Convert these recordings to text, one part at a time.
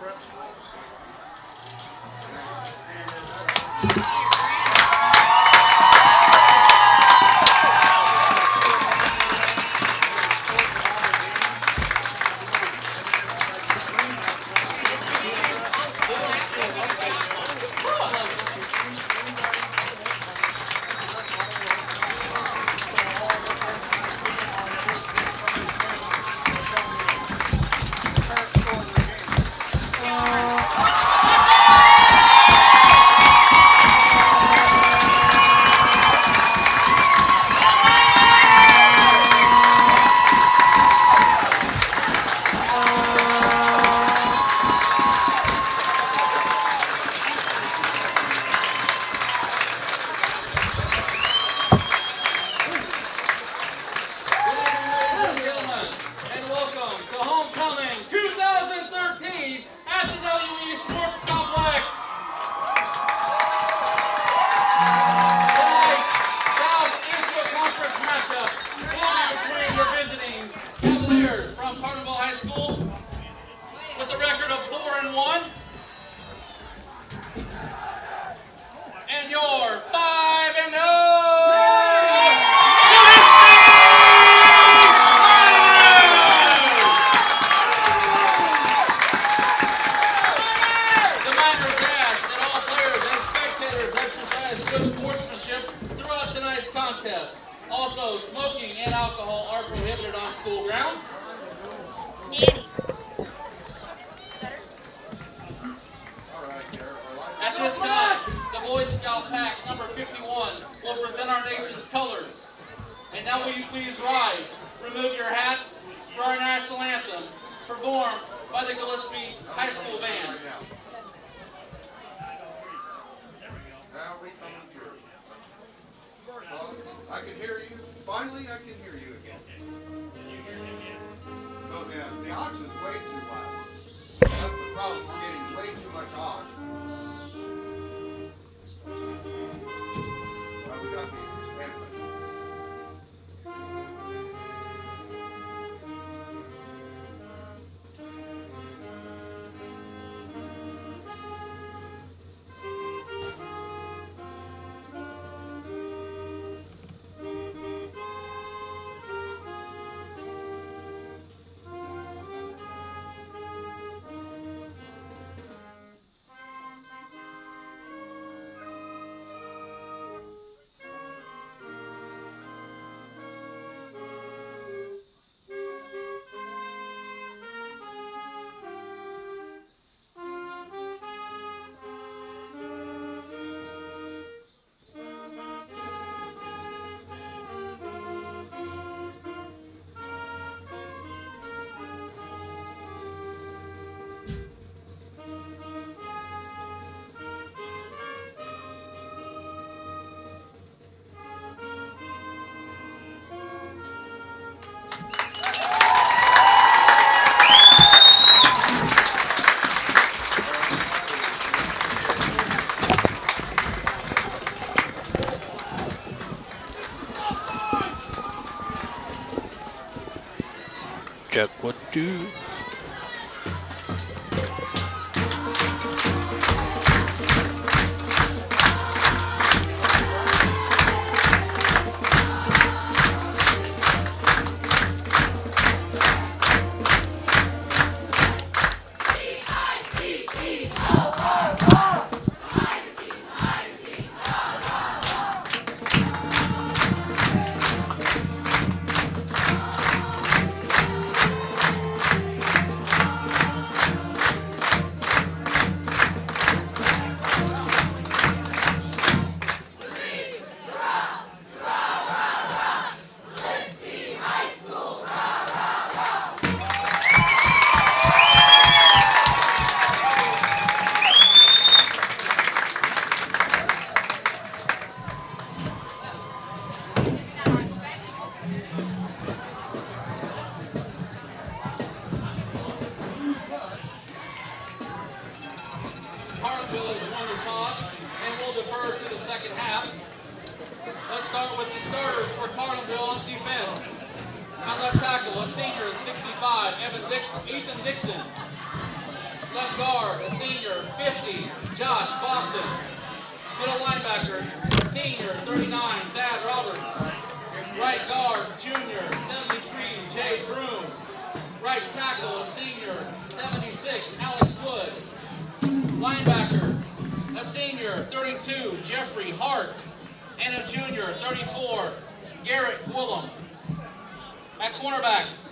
prep schools. From Carlinville High School with a record of 4-1. And your 5-0. The miners ask that all players and spectators exercise good sportsmanship throughout tonight's contest. Also, smoking and alcohol are prohibited on school grounds. At this time, the Boy Scout Pack number 51 will present our nation's colors. And now will you please rise, remove your hats for our national anthem, performed by the Gillespie High School Band. Now we coming through. I can hear you. Finally, I can hear you again. Oh, yeah, the ox is way too loud. That's the problem. We're getting way too much ox. We got the pamphlet. Check 1, 2. Carlinville has won the toss and will defer to the second half. Let's start with the starters for Carlinville on defense. On left tackle, a senior at 65, Ethan Dixon. Left guard, 50, Josh Boston. Middle linebacker, senior, 39, Thad Roberts. Right guard, junior, 73, Jay Broom. Right tackle, senior, 76, Alex Wood. Linebacker, a senior, 32, Jeffrey Hart. And a junior, 34, Garrett Quillem. At cornerbacks,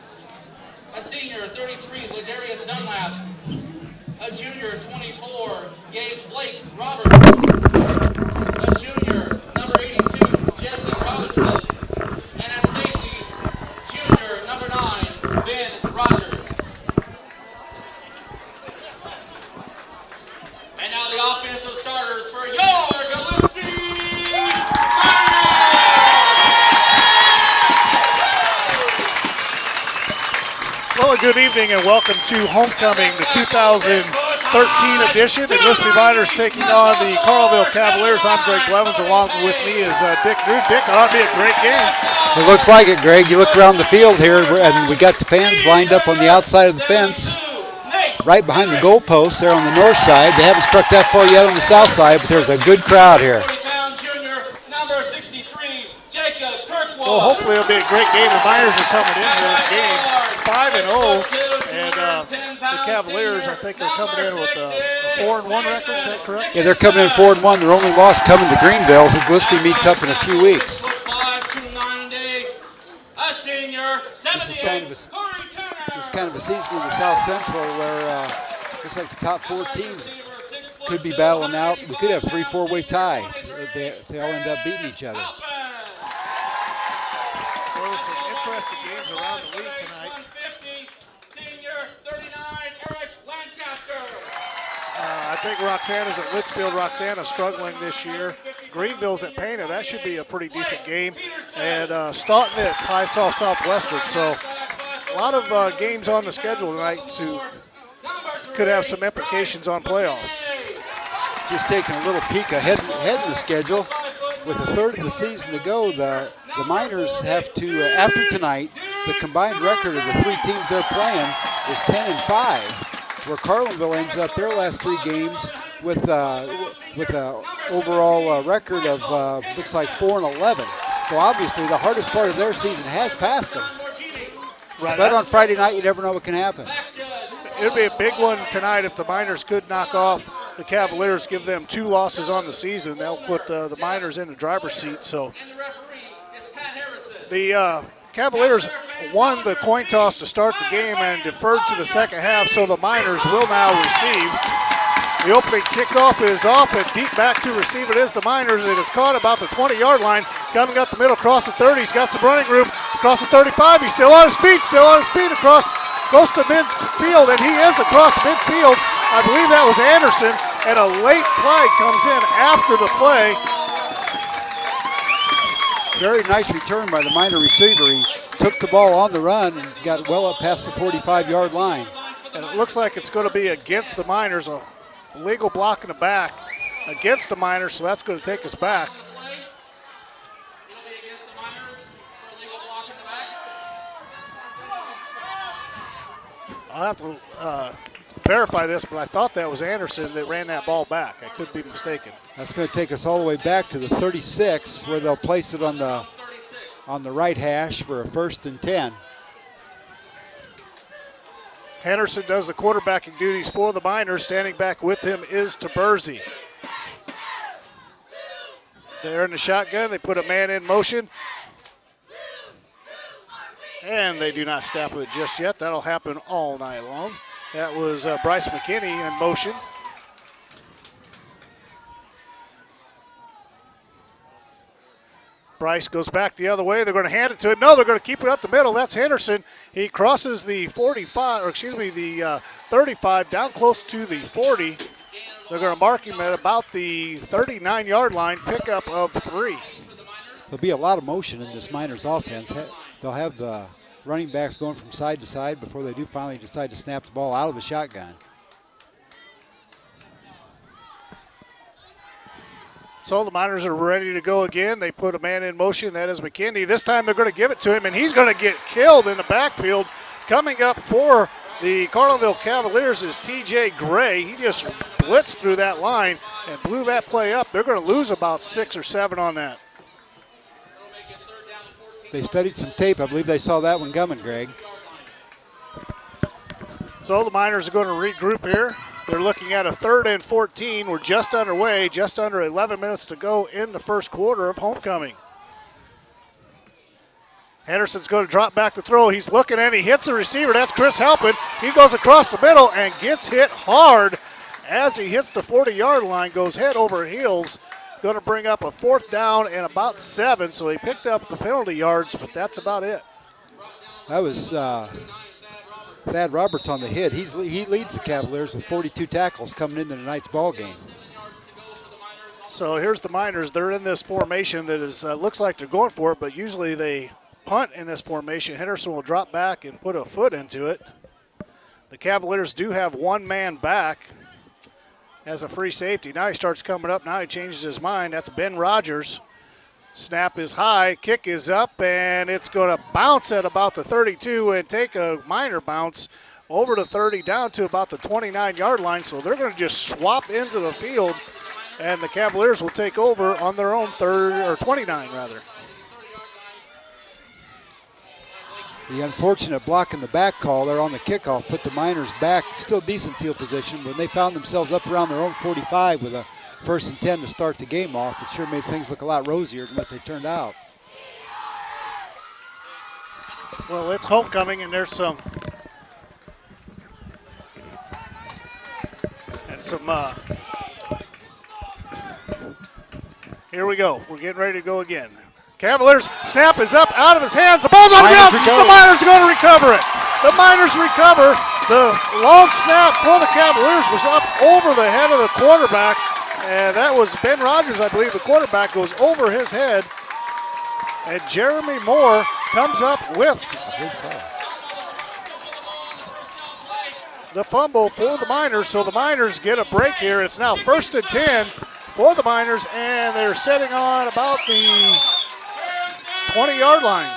a senior, 33, Ladarius Dunlap. A junior, 24, Blake Roberts. A junior, number 82, Jesse Robinson. And at safety, junior, number 9, Ben Rogers. And now the offensive starters for your Gillespie Well, good evening and welcome to Homecoming, the 2013 edition. And Gillespie Miners taking on the Carlinville Cavaliers. I'm Greg Blevins. Along with me is Dick Drew. Dick, it ought to be a great game. It looks like it, Greg. You look around the field here, and we got the fans lined up on the outside of the fence, right behind the goalposts there on the north side. They haven't struck that far yet on the south side, but there's a good crowd here. Well, hopefully it'll be a great game. The Miners are coming into this game 5-0, and the Cavaliers, I think, are coming in with a 4-1 record. Is that correct? Yeah, they're coming in 4-1. Their only loss coming to Greenville, who Gillespie meets up in a few weeks. This is kind of a season in the South Central where looks like the top 4 teams could be battling out. We could have 3 4-way ties if they all end up beating each other. There were some interesting games around the league tonight. Senior, 39, Eric Lancaster. I think Roxana's at Litchfield. Roxana's struggling this year. Greenville's at Pana. That should be a pretty decent game. And Staunton at Piesaw Southwestern. So a lot of games on the schedule tonight could have some implications on playoffs. Just taking a little peek ahead in the schedule. With a third of the season to go, the Miners have to, after tonight, the combined record of the 3 teams they're playing is 10-5, where Carlinville ends up their last 3 games with a overall record of looks like 4-11. So obviously the hardest part of their season has passed them. Right. But on Friday night, you never know what can happen. It'll be a big one tonight if the Miners could knock off the Cavaliers, give them 2 losses on the season. They'll put the Miners in the driver's seat. So the Cavaliers won the coin toss to start the game and deferred to the second half, so the Miners will now receive. The opening kickoff is off and deep back to receive. It is the Miners. It is caught about the 20-yard line. Coming up the middle, across the 30. He's got some running room. Across the 35. He's still on his feet. Across, goes to midfield, and he is across midfield. I believe that was Anderson, and a late flag comes in after the play. Very nice return by the Miner receiver. He took the ball on the run and got well up past the 45-yard line. And it looks like it's going to be against the Miners, a legal block in the back against the Miners, so that's going to take us back. I'll have to verify this, but I thought that was Anderson that ran that ball back. I could be mistaken. That's going to take us all the way back to the 36, where they'll place it on the right hash for a 1st and 10. Henderson does the quarterbacking duties for the Miners. Standing back with him is Taberzi. They're in the shotgun. They put a man in motion. And they do not stop it just yet. That'll happen all night long. That was Bryce McKinney in motion. Bryce goes back the other way. They're going to hand it to him. No, they're going to keep it up the middle. That's Henderson. He crosses the 35 down close to the 40. They're going to mark him at about the 39-yard line, pickup of 3. There'll be a lot of motion in this Miners offense. They'll have the running backs going from side to side before they do finally decide to snap the ball out of the shotgun. So the Miners are ready to go again. They put a man in motion. That is McKinney. This time they're going to give it to him, and he's going to get killed in the backfield. Coming up for the Carlinville Cavaliers is TJ Gray. He just blitzed through that line and blew that play up. They're going to lose about 6 or 7 on that. They studied some tape. I believe they saw that one coming, Greg. So the Miners are going to regroup here. They're looking at a 3rd and 14. We're just underway, just under 11 minutes to go in the first quarter of homecoming. Henderson's going to drop back to throw. He's looking and he hits the receiver. That's Chris Halpin. He goes across the middle and gets hit hard as he hits the 40-yard line, goes head over heels. Going to bring up a 4th down and about 7, so he picked up the penalty yards, but that's about it. That was Thad Roberts on the hit. He leads the Cavaliers with 42 tackles coming into tonight's ball game. So here's the Miners. They're in this formation that is looks like they're going for it, but usually they punt in this formation. Henderson will drop back and put a foot into it. The Cavaliers do have 1 man back as a free safety. Now he starts coming up. Now he changes his mind. That's Ben Rogers. Snap is high, kick is up, and it's going to bounce at about the 32 and take a minor bounce over the 30 down to about the 29-yard line. So they're going to just swap ends of the field, and the Cavaliers will take over on their own 29 rather. The unfortunate block in the back call there on the kickoff put the Miners back, still decent field position. When they found themselves up around their own 45 with a 1st and 10 to start the game off, it sure made things look a lot rosier than what they turned out. Well, it's homecoming, and there's some here we go. We're getting ready to go again. Cavaliers, snap is up, out of his hands. The ball's on the ground. The Miners are going to recover it. The Miners recover. The long snap for the Cavaliers was up over the head of the quarterback. And that was Ben Rogers, I believe. The quarterback goes over his head. And Jeremy Moore comes up with the fumble for the Miners. So the Miners get a break here. It's now 1st and 10 for the Miners, and they're setting on about the 20-yard line.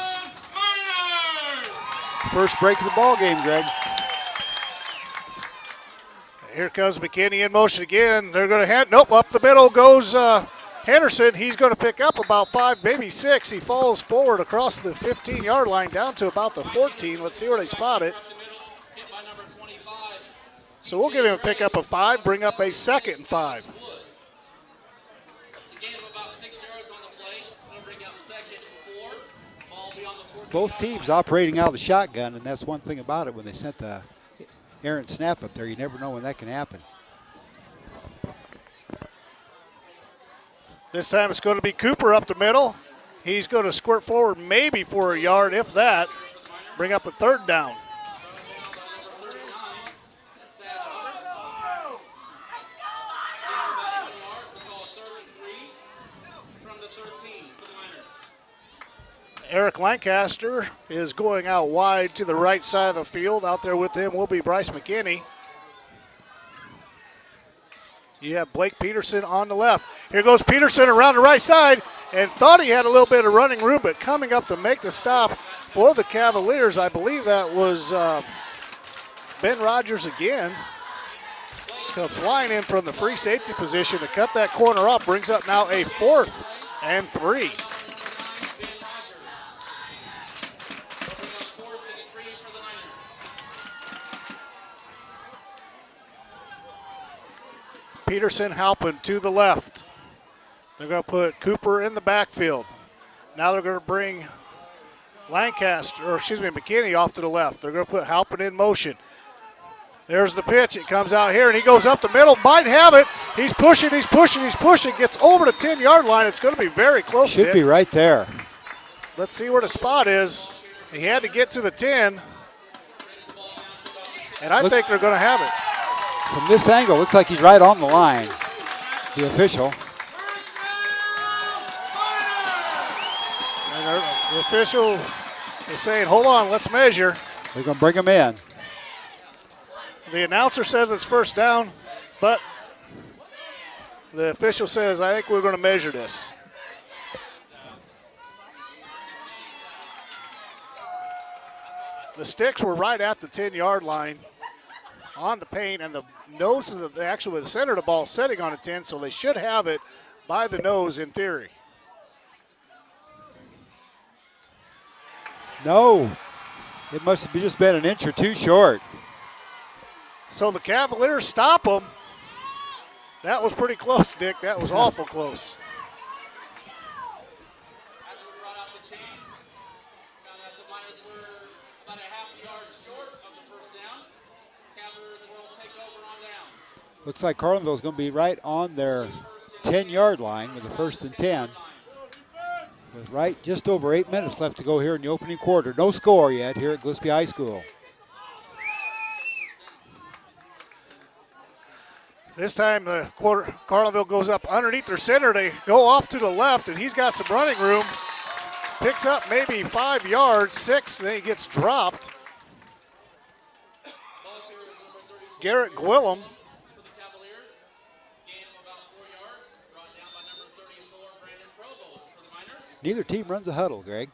First break of the ball game, Greg. Here comes McKinney in motion again. They're going to hand, nope, up the middle goes Henderson. He's going to pick up about 5, maybe 6. He falls forward across the 15-yard line down to about the 14. Let's see where they spot it. So we'll give him a pickup of 5, bring up a 2nd and 5. Both teams operating out of the shotgun, and that's one thing about it when they sent the errant snap up there. You never know when that can happen. This time it's going to be Cooper up the middle. He's going to squirt forward maybe for a yard, if that. Bring up a 3rd down. Eric Lancaster is going out wide to the right side of the field. Out there with him will be Bryce McKinney. You have Blake Peterson on the left. Here goes Peterson around the right side and thought he had a little bit of running room, but coming up to make the stop for the Cavaliers, I believe that was Ben Rogers again. Flying in from the free safety position to cut that corner off, brings up now a 4th and 3. Peterson, Halpin to the left. They're going to put Cooper in the backfield. Now they're going to bring McKinney off to the left. They're going to put Halpin in motion. There's the pitch. It comes out here, and he goes up the middle. Might have it. He's pushing. Gets over the 10-yard line. It's going to be very close. Should be right there. Let's see where the spot is. He had to get to the 10. And I think they're going to have it. From this angle, looks like he's right on the line, the official. And the official is saying, hold on, let's measure. They're going to bring him in. The announcer says it's 1st down, but the official says, I think we're going to measure this. The sticks were right at the 10-yard line. on the paint, and the nose of actually the center of the ball is sitting on its end, so they should have it by the nose in theory. No, it must have just been an inch or two short. So the Cavaliers stop them. That was pretty close, Dick. That was awful close. After we brought out the chains, found out the Miners were about a half yard short of the first down. Cavaliers will take over on downs. Looks like Carlinville's going to be right on their 10-yard line with the 1st and 10. With just over 8 minutes left to go here in the opening quarter. No score yet here at Gillespie High School. This time the Carlinville goes up underneath their center. They go off to the left, and he's got some running room. Picks up maybe 5 yards, 6, then he gets dropped. Garrett Gwillem. Neither team runs a huddle, Greg.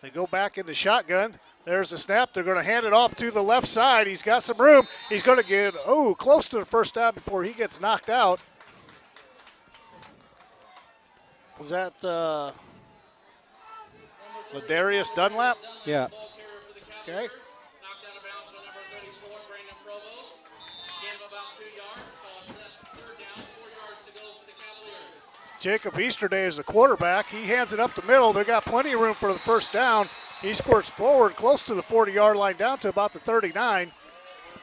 They go back into shotgun. There's the snap. They're going to hand it off to the left side. He's got some room. He's going to get, close to the first down before he gets knocked out. Was that Ladarius Dunlap? Yeah. Okay. Jacob Easterday is the quarterback. He hands it up the middle. They got plenty of room for the first down. He squirts forward close to the 40-yard line down to about the 39.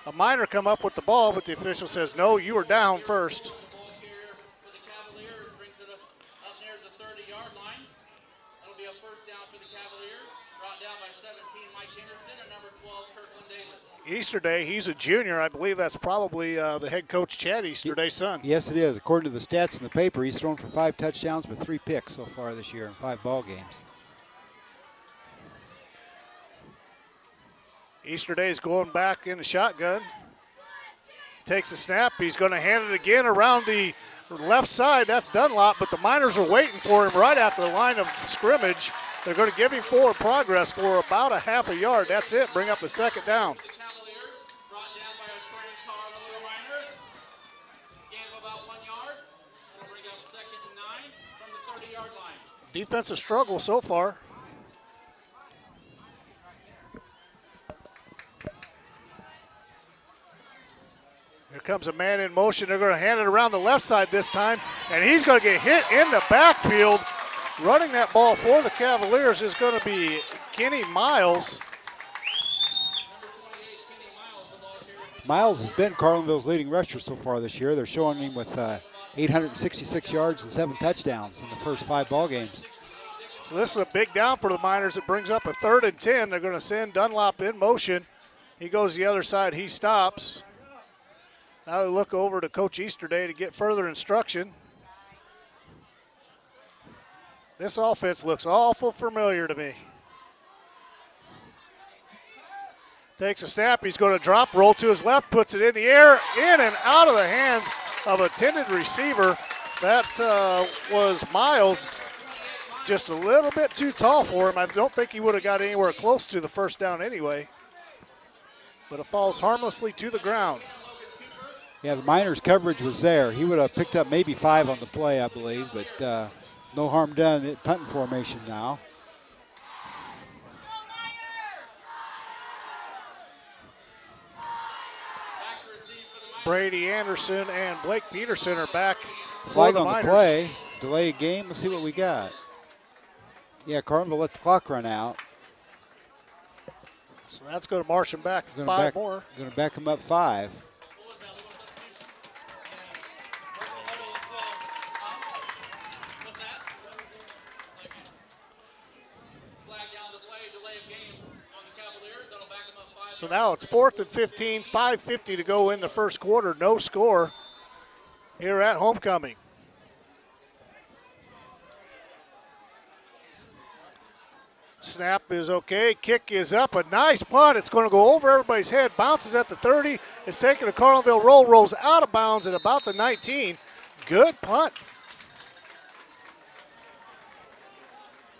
A Miner come up with the ball, but the official says, no, you were down first. Easterday, he's a junior. I believe that's probably the head coach, Chad Easterday's son. Yes, it is. According to the stats in the paper, he's thrown for 5 touchdowns with 3 picks so far this year in 5 ball games. Easterday's going back in the shotgun. Takes a snap. He's going to hand it again around the left side. That's Dunlop, but the Miners are waiting for him right after the line of scrimmage. They're going to give him forward progress for about a half a yard. That's it. Bring up a second down. Defensive struggle so far. Here comes a man in motion. They're going to hand it around the left side this time, and he's going to get hit in the backfield. Running that ball for the Cavaliers is going to be Kenny Miles. Miles has been Carlinville's leading rusher so far this year. They're showing him with 866 yards and 7 touchdowns in the first 5 ball games. So this is a big down for the Miners. It brings up a 3rd and 10. They're going to send Dunlop in motion. He goes the other side. He stops. Now they look over to Coach Easterday to get further instruction. This offense looks awful familiar to me. Takes a snap. He's going to drop, roll to his left, puts it in the air, in and out of the hands of a intended receiver. That was Miles, just a little bit too tall for him. I don't think he would have got anywhere close to the first down anyway. But it falls harmlessly to the ground. Yeah, the Miners' coverage was there. He would have picked up maybe 5 on the play, I believe, but no harm done. Punting formation now. Brady Anderson and Blake Peterson are back. Flag on the play. Delay game. Let's see what we got. Yeah, Carlinville let the clock run out. So that's going to march him back 5 more. Going to back him up 5. So now it's 4th and 15, 5:50 to go in the first quarter. No score here at Homecoming. Snap is okay. Kick is up. A nice punt. It's going to go over everybody's head. Bounces at the 30. It's taking a Carlinville roll. Rolls out of bounds at about the 19. Good punt.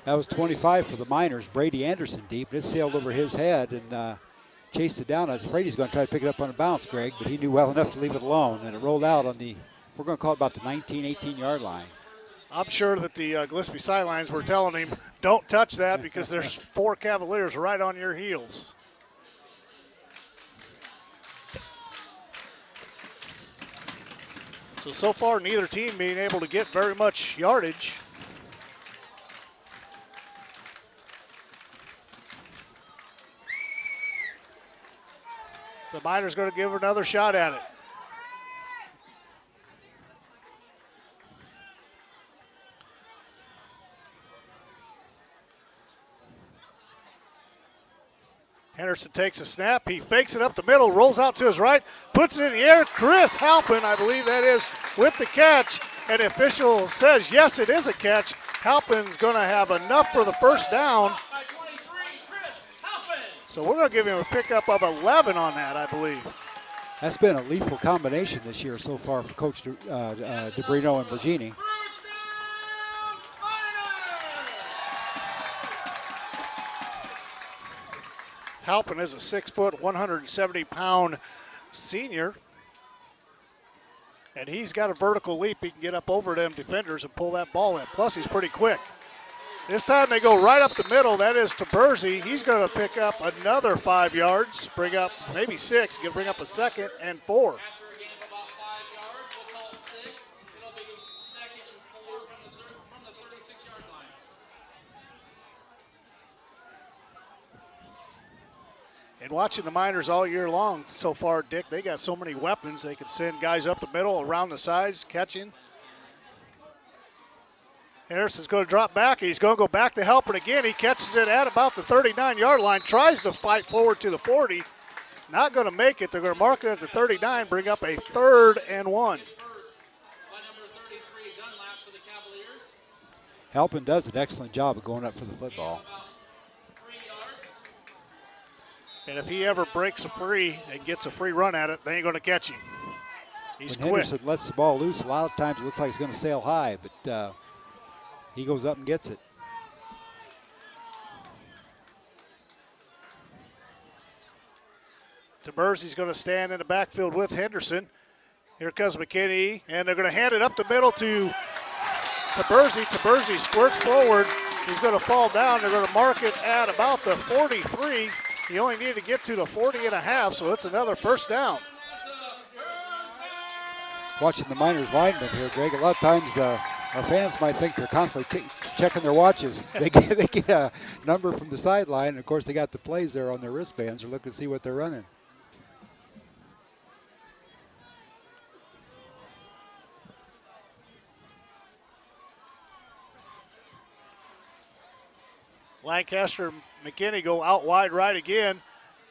That was 25 for the Miners. Brady Anderson deep. It sailed over his head, and chased it down. I was afraid he's going to try to pick it up on a bounce, Greg, but he knew well enough to leave it alone, and it rolled out on the, we're going to call it about the 19, 18-yard line. I'm sure that the Gillespie sidelines were telling him, don't touch that because there's 4 Cavaliers right on your heels. So far, neither team being able to get very much yardage. The Miners going to give another shot at it. Henderson takes a snap. He fakes it up the middle, rolls out to his right, puts it in the air. Chris Halpin, I believe that is, with the catch. And the official says, yes, it is a catch. Halpin's going to have enough for the first down. So we're going to give him a pickup of 11 on that, I believe. That's been a lethal combination this year so far for Coach DeBrino and Bergini. Halpin is a 6-foot, 170-pound senior. And he's got a vertical leap. He can get up over them defenders and pull that ball in. Plus, he's pretty quick. This time they go right up the middle. That is to Bursey. He's going to pick up another 5 yards, bring up maybe 6, bring up a second and 4. After a gain of about 5 yards, we'll call it 6. It'll be second and 4 from the 36-yard line. And watching the Miners all year long so far, Dick, they got so many weapons. They can send guys up the middle, around the sides, catching. Harrison's going to drop back. He's going to go back to Halpin again. He catches it at about the 39-yard line, tries to fight forward to the 40. Not going to make it. They're going to mark it at the 39, bring up a 3rd and 1. Halpin does an excellent job of going up for the football. And if he ever breaks a free and gets a free run at it, they ain't going to catch him. He's when quick. Henderson lets the ball loose, a lot of times it looks like he's going to sail high, but he goes up and gets it. Taberzi's going to stand in the backfield with Henderson. Here comes McKinney, and they're going to hand it up the middle to Taberzi. Taberzi squirts forward. He's going to fall down. They're going to mark it at about the 43. He only needed to get to the 40 and a half, so it's another first down. Watching the Miners linemen here, Greg, a lot of times our fans might think they're constantly checking their watches. They get a number from the sideline, and of course they got the plays there on their wristbands. They're looking to see what they're running. Lancaster and McKinney go out wide right again,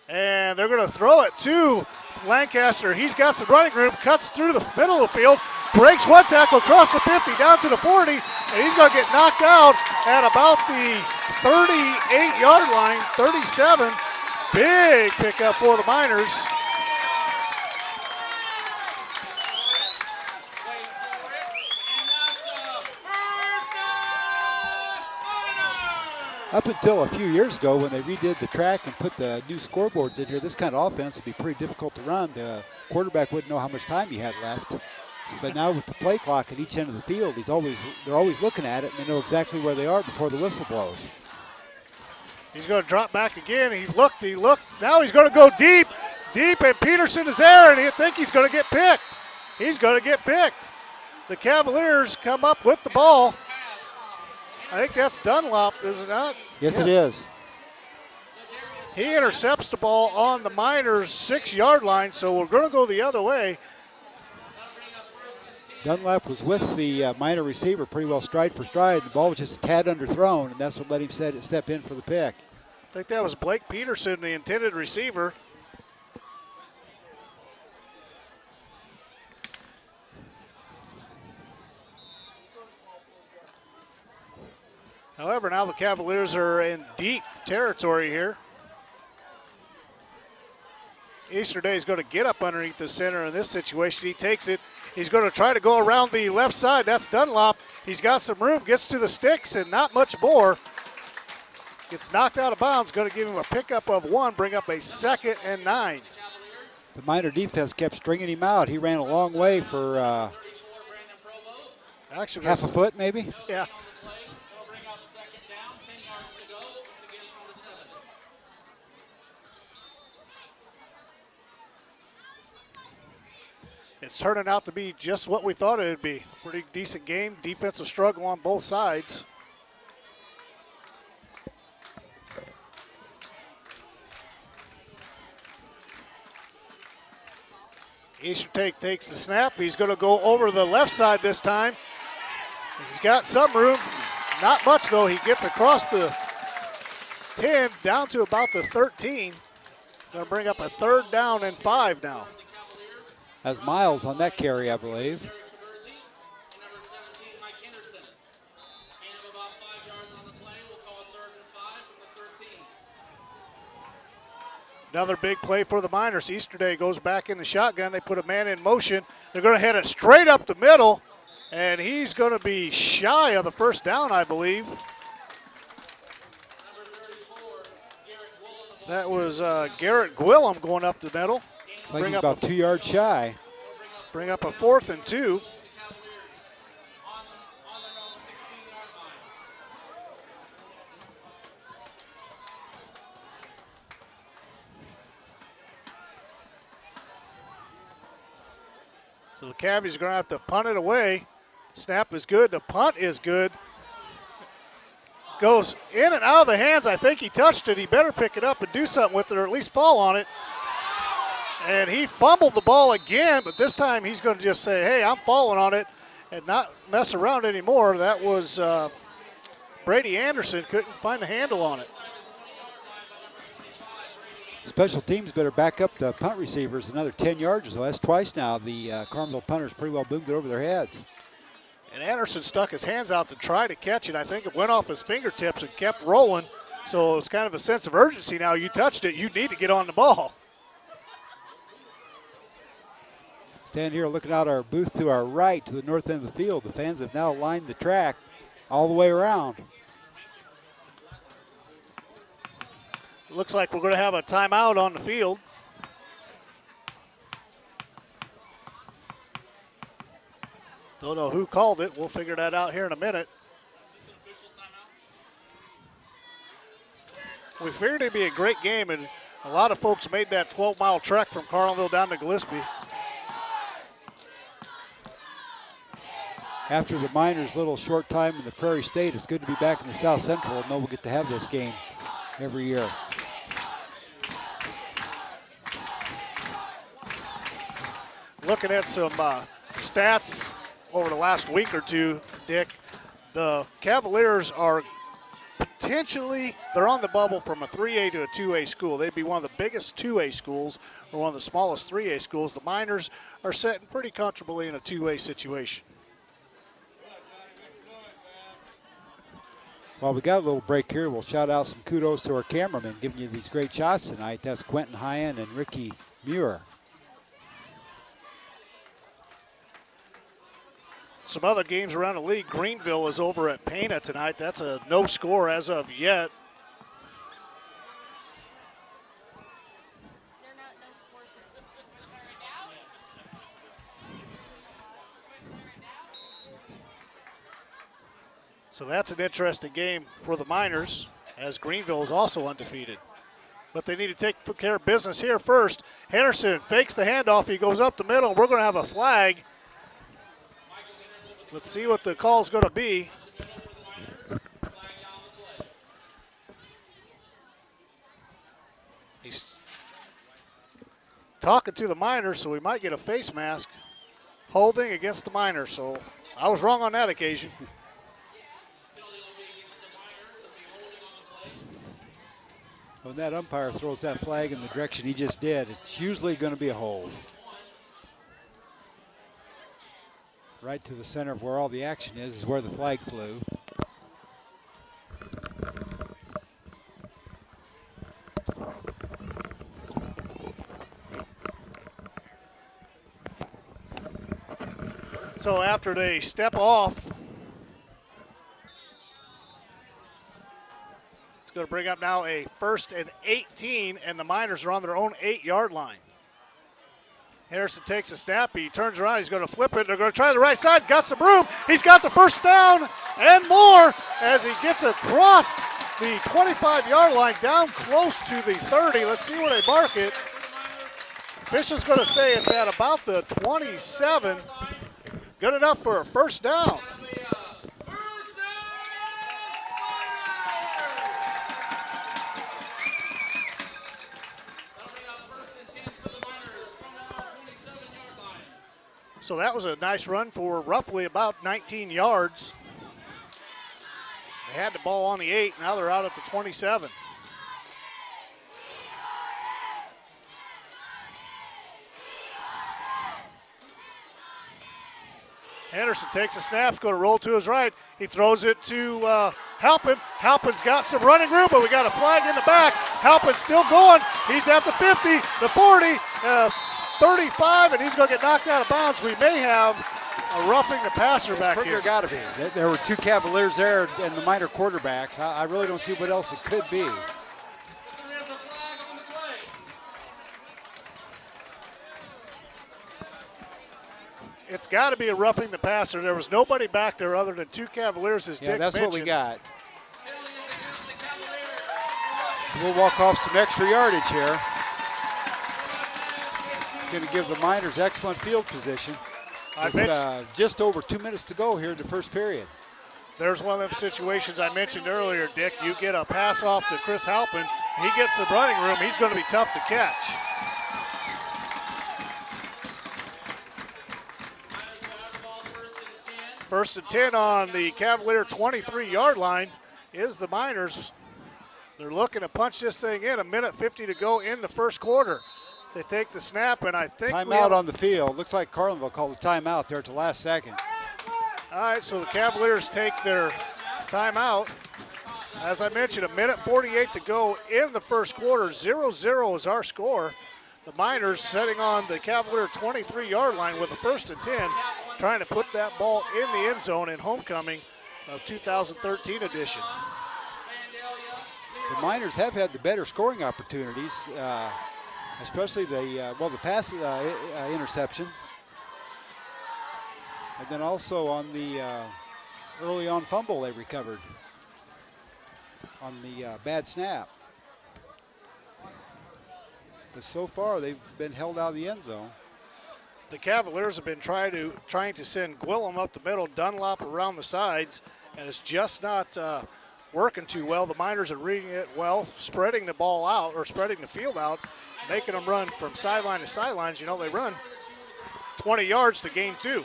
and they're going to throw it to Lancaster. He's got some running room, cuts through the middle of the field, breaks one tackle across the 50 down to the 40, and he's going to get knocked out at about the 38-yard line, 37. Big pickup for the Miners. Up until a few years ago when they redid the track and put the new scoreboards in here, this kind of offense would be pretty difficult to run. The quarterback wouldn't know how much time he had left. But now with the play clock at each end of the field, they're always looking at it, and they know exactly where they are before the whistle blows. He's going to drop back again. He looked. Now he's going to go deep, and Peterson is there, and I think he's going to get picked. He's going to get picked. The Cavaliers come up with the ball. I think that's Dunlop, is it not? Yes, it is. He intercepts the ball on the Miners' 6-yard line, so we're going to go the other way. Dunlap was with the Miner receiver pretty well stride for stride. The ball was just a tad underthrown, and that's what let him step in for the pick. I think that was Blake Peterson, the intended receiver. However, now the Cavaliers are in deep territory here. Easterday is going to get up underneath the center in this situation. He takes it. He's going to try to go around the left side. That's Dunlop. He's got some room, gets to the sticks, and not much more. Gets knocked out of bounds, going to give him a pickup of 1, bring up a 2nd and 9. The Miner defense kept stringing him out. He ran a long way for Actually, half a foot, maybe. Yeah. It's turning out to be just what we thought it would be. Pretty decent game. Defensive struggle on both sides. Eastertake takes the snap. He's going to go over the left side this time. He's got some room. Not much, though. He gets across the 10 down to about the 13. Going to bring up a 3rd down and 5 now. Has Miles on that carry, I believe. Another big play for the Miners. Easterday goes back in the shotgun. They put a man in motion. They're going to hit it straight up the middle, and he's going to be shy of the 1st down, I believe. That was Garrett Gwillem going up the middle. It's like he's about 2 yards shy. Bring up a 4th and 2. So the Cavies are going to have to punt it away. Snap is good. The punt is good. Goes in and out of the hands. I think he touched it. He better pick it up and do something with it, or at least fall on it. And he fumbled the ball again, but this time he's going to just say, hey, I'm falling on it, and not mess around anymore. That was Brady Anderson. Couldn't find a handle on it. Special teams better back up the punt receivers another 10 yards or so. That's twice now. The Carlinville punters pretty well boomed it over their heads. And Anderson stuck his hands out to try to catch it. I think it went off his fingertips and kept rolling. So it's kind of a sense of urgency now. You touched it, you need to get on the ball. Stand here looking out our booth to our right to the north end of the field. The fans have now lined the track all the way around. Looks like we're going to have a timeout on the field. Don't know who called it. We'll figure that out here in a minute. We figured it'd be a great game, and a lot of folks made that 12-mile trek from Carlinville down to Gillespie. After the Miners' little short time in the Prairie State, it's good to be back in the South Central and know we'll get to have this game every year. Looking at some stats over the last week or two, Dick, the Cavaliers are potentially, they're on the bubble from a 3A to a 2A school. They'd be one of the biggest 2A schools or one of the smallest 3A schools. The Miners are sitting pretty comfortably in a 2A situation. While we got a little break here, we'll shout out some kudos to our cameramen giving you these great shots tonight. That's Quentin Hyen and Ricky Muir. Some other games around the league. Greenville is over at Pana tonight. That's a no score as of yet. So that's an interesting game for the Miners, as Greenville is also undefeated. But they need to take care of business here first. Henderson fakes the handoff. He goes up the middle. We're going to have a flag. Let's see what the call's going to be. He's talking to the Miners, so we might get a face mask. Holding against the Miners, so I was wrong on that occasion. When that umpire throws that flag in the direction he just did, it's usually going to be a hold. Right to the center of where all the action is where the flag flew. So after they step off, going to bring up now a 1st and 18, and the Miners are on their own 8-yard line. Harrison takes a snap. He turns around. He's going to flip it. They're going to try the right side. Got some room. He's got the first down and more as he gets across the 25-yard line down close to the 30. Let's see where they mark it. Official's going to say it's at about the 27. Good enough for a first down. So that was a nice run for roughly about 19 yards. They had the ball on the 8. Now they're out at the 27. Henderson takes a snap, going to roll to his right. He throws it to Halpin. Halpin's got some running room, but we got a flag in the back. Halpin's still going. He's at the 50, the 40, 35, and he's going to get knocked out of bounds. We may have a roughing the passer back here. There got to be. There were 2 Cavaliers there and the Miner quarterbacks. I really don't see what else it could be. It's got to be a roughing the passer. There was nobody back there other than 2 Cavaliers, as Dick that's mentioned. what we got. We'll walk off some extra yardage here. Going to give the Miners excellent field position. With just over 2 minutes to go here in the first period. There's one of them situations I mentioned earlier, Dick. You get a pass off to Chris Halpin. He gets the running room. He's going to be tough to catch. First and 10 on the Cavalier 23-yard line is the Miners. They're looking to punch this thing in. 1:50 to go in the first quarter. They take the snap, and I think timeout on the field. Looks like Carlinville called a timeout there at the last second. All right, so the Cavaliers take their timeout. As I mentioned, 1:48 to go in the first quarter. 0-0 is our score. The Miners setting on the Cavalier 23-yard line with a 1st and 10, trying to put that ball in the end zone in homecoming of 2013 edition. The Miners have had the better scoring opportunities, especially the pass interception. And then also on the early on fumble they recovered on the bad snap. But so far they've been held out of the end zone. The Cavaliers have been trying to send Gwillem up the middle, Dunlop around the sides, and it's just not working too well. The Miners are reading it well, spreading the ball out, or spreading the field out, making them run from sideline to sidelines. You know, they run 20 yards to gain 2.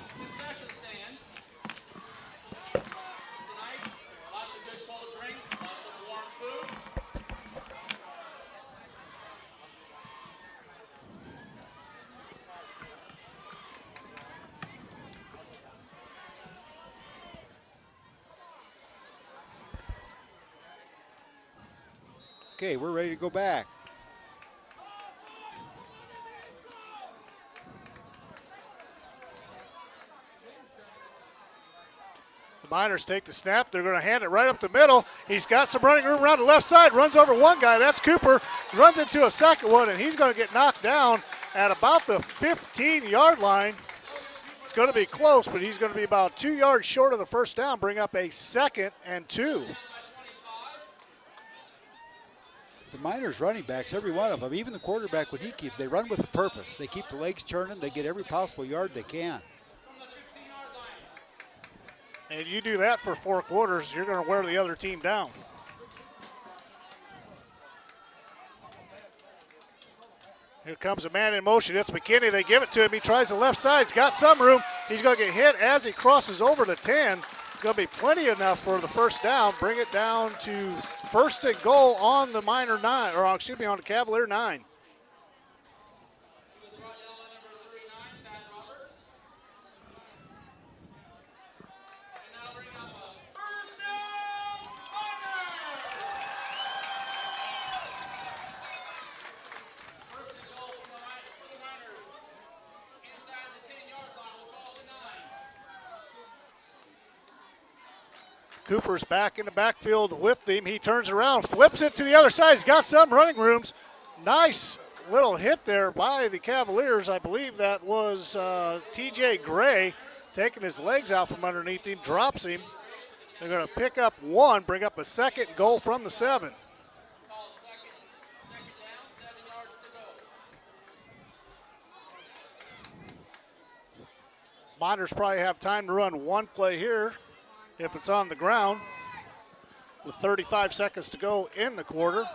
Okay, we're ready to go back. The Miners take the snap. They're going to hand it right up the middle. He's got some running room around the left side, runs over one guy. That's Cooper. Runs into a second one, and he's going to get knocked down at about the 15-yard line. It's going to be close, but he's going to be about 2 yards short of the first down, bring up a 2nd and 2. The Miners running backs, every one of them, even the quarterback, they run with a purpose. They keep the legs turning. They get every possible yard they can. And you do that for 4 quarters, you're going to wear the other team down. Here comes a man in motion. It's McKinney. They give it to him. He tries the left side. He's got some room. He's going to get hit as he crosses over the 10. It's going to be plenty enough for the first down. Bring it down to 1st and goal on the Miner 9, or excuse me, on the Cavalier 9. Cooper's back in the backfield with him. He turns around, flips it to the other side. He's got some running rooms. Nice little hit there by the Cavaliers. I believe that was T.J. Gray taking his legs out from underneath him, drops him. They're going to pick up one, bring up a second goal from the 7. Miners probably have time to run one play here if it's on the ground with 35 seconds to go in the quarter.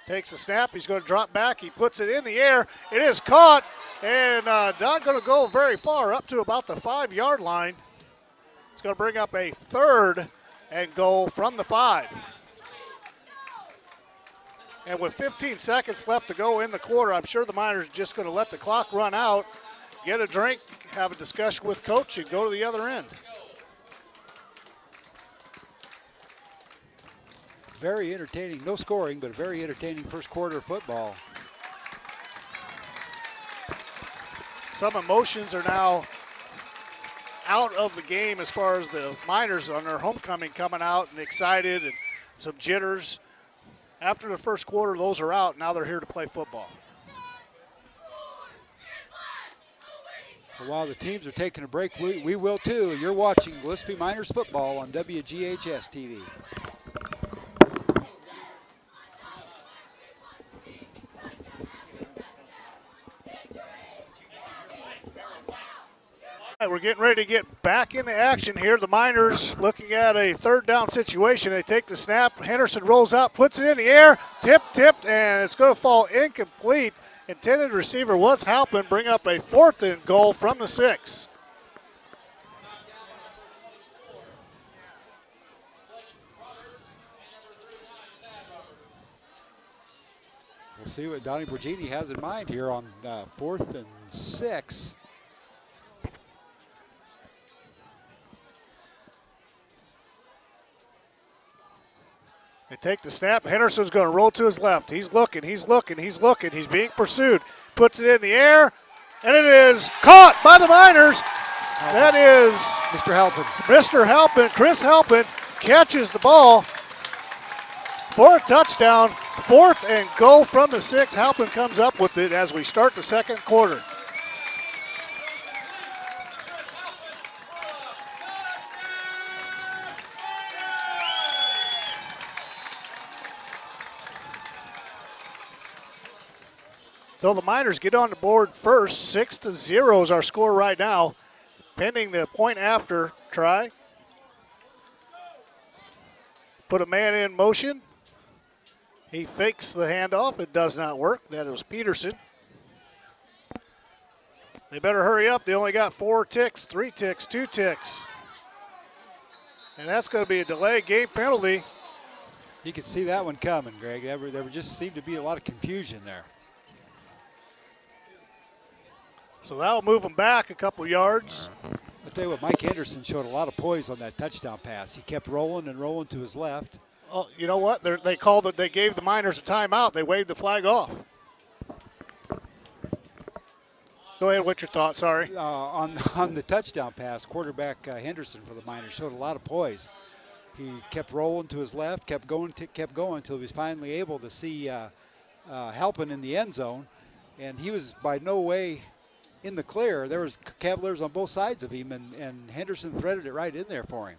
Takes a snap, he's going to drop back, he puts it in the air, it is caught, and not going to go very far, up to about the 5-yard line. It's going to bring up a 3rd and goal from the 5. And with 15 seconds left to go in the quarter, I'm sure the Miners are just going to let the clock run out, get a drink, have a discussion with coach, and go to the other end. Very entertaining, no scoring, but a very entertaining first quarter of football. Some emotions are now out of the game as far as the Miners on their homecoming coming out and excited and some jitters. After the first quarter, those are out. Now they're here to play football. Well, while the teams are taking a break, we will too. You're watching Gillespie Miners football on WGHS-TV. We're getting ready to get back into action here. The Miners looking at a 3rd down situation. They take the snap. Henderson rolls out, puts it in the air, tipped, and it's going to fall incomplete. Intended receiver was Halpin. Bring up a 4th and goal from the 6. We'll see what Donnie Borgini has in mind here on 4th and 6. They take the snap. Henderson's going to roll to his left. He's looking. He's being pursued. Puts it in the air, and it is caught by the Miners. That is Mr. Halpin. Mr. Halpin, Chris Halpin, catches the ball for a touchdown. 4th and goal from the 6. Halpin comes up with it as we start the second quarter. So the Miners get on the board first. 6-0 is our score right now, pending the point after try. Put a man in motion. He fakes the handoff. It does not work. That was Peterson. They better hurry up. They only got 4 ticks, 3 ticks, 2 ticks. And that's going to be a delay game penalty. You could see that one coming, Greg. There just seemed to be a lot of confusion there. So that'll move them back a couple yards. I'll tell you what, Mike Henderson showed a lot of poise on that touchdown pass. He kept rolling and rolling to his left. Oh, you know what? They called it. They gave the Miners a timeout. They waved the flag off. Go ahead. What's your thought? Sorry. On the touchdown pass, quarterback Henderson for the Miners showed a lot of poise. He kept rolling to his left, kept going until he was finally able to see Halpin in the end zone, and he was by no way in the clear. There was Cavaliers on both sides of him, and Henderson threaded it right in there for him.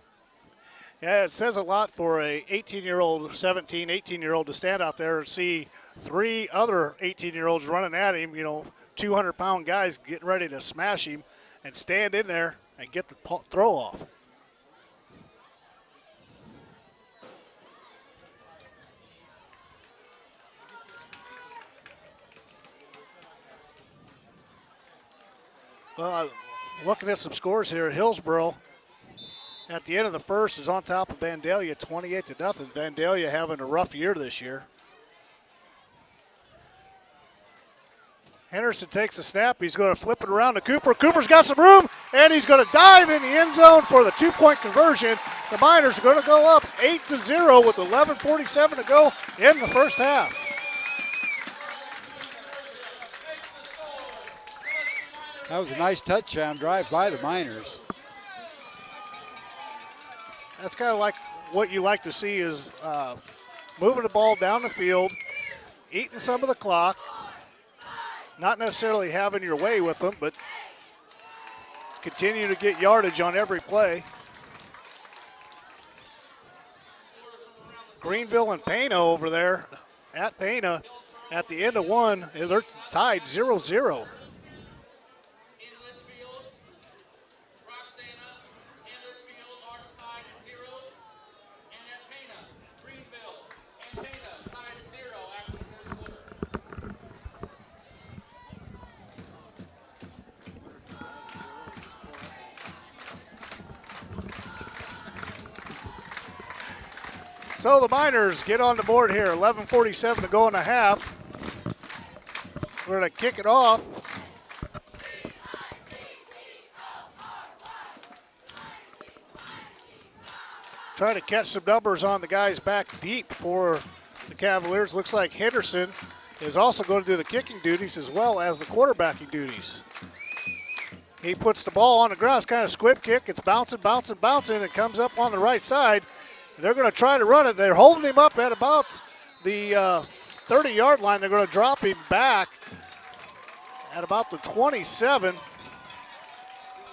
Yeah, it says a lot for a 18-year-old, 17, 18-year-old to stand out there and see 3 other 18-year-olds running at him, 200-pound guys getting ready to smash him, and stand in there and get the throw off. Well, looking at some scores here, Hillsboro at the end of the first is on top of Vandalia 28-0. Vandalia having a rough year this year. Henderson takes a snap. He's going to flip it around to Cooper. Cooper's got some room, and he's going to dive in the end zone for the 2-point conversion. The Miners are going to go up 8-0 with 11:47 to go in the first half. That was a nice touchdown drive by the Miners. that's kind of like what you like to see is moving the ball down the field, eating some of the clock, not necessarily having your way with them, but continue to get yardage on every play. Greenville and Pana over there at Pana at the end of one, and they're tied 0-0. So the Miners get on the board here, 11:47 to go in the half. We're going to kick it off. Trying to catch some numbers on the guys back deep for the Cavaliers. Looks like Henderson is also going to do the kicking duties as well as the quarterbacking duties. He puts the ball on the ground. It's kind of squib kick. It's bouncing, bouncing, bouncing. It comes up on the right side. They're going to try to run it. They're holding him up at about the 30-yard line. They're going to drop him back at about the 27.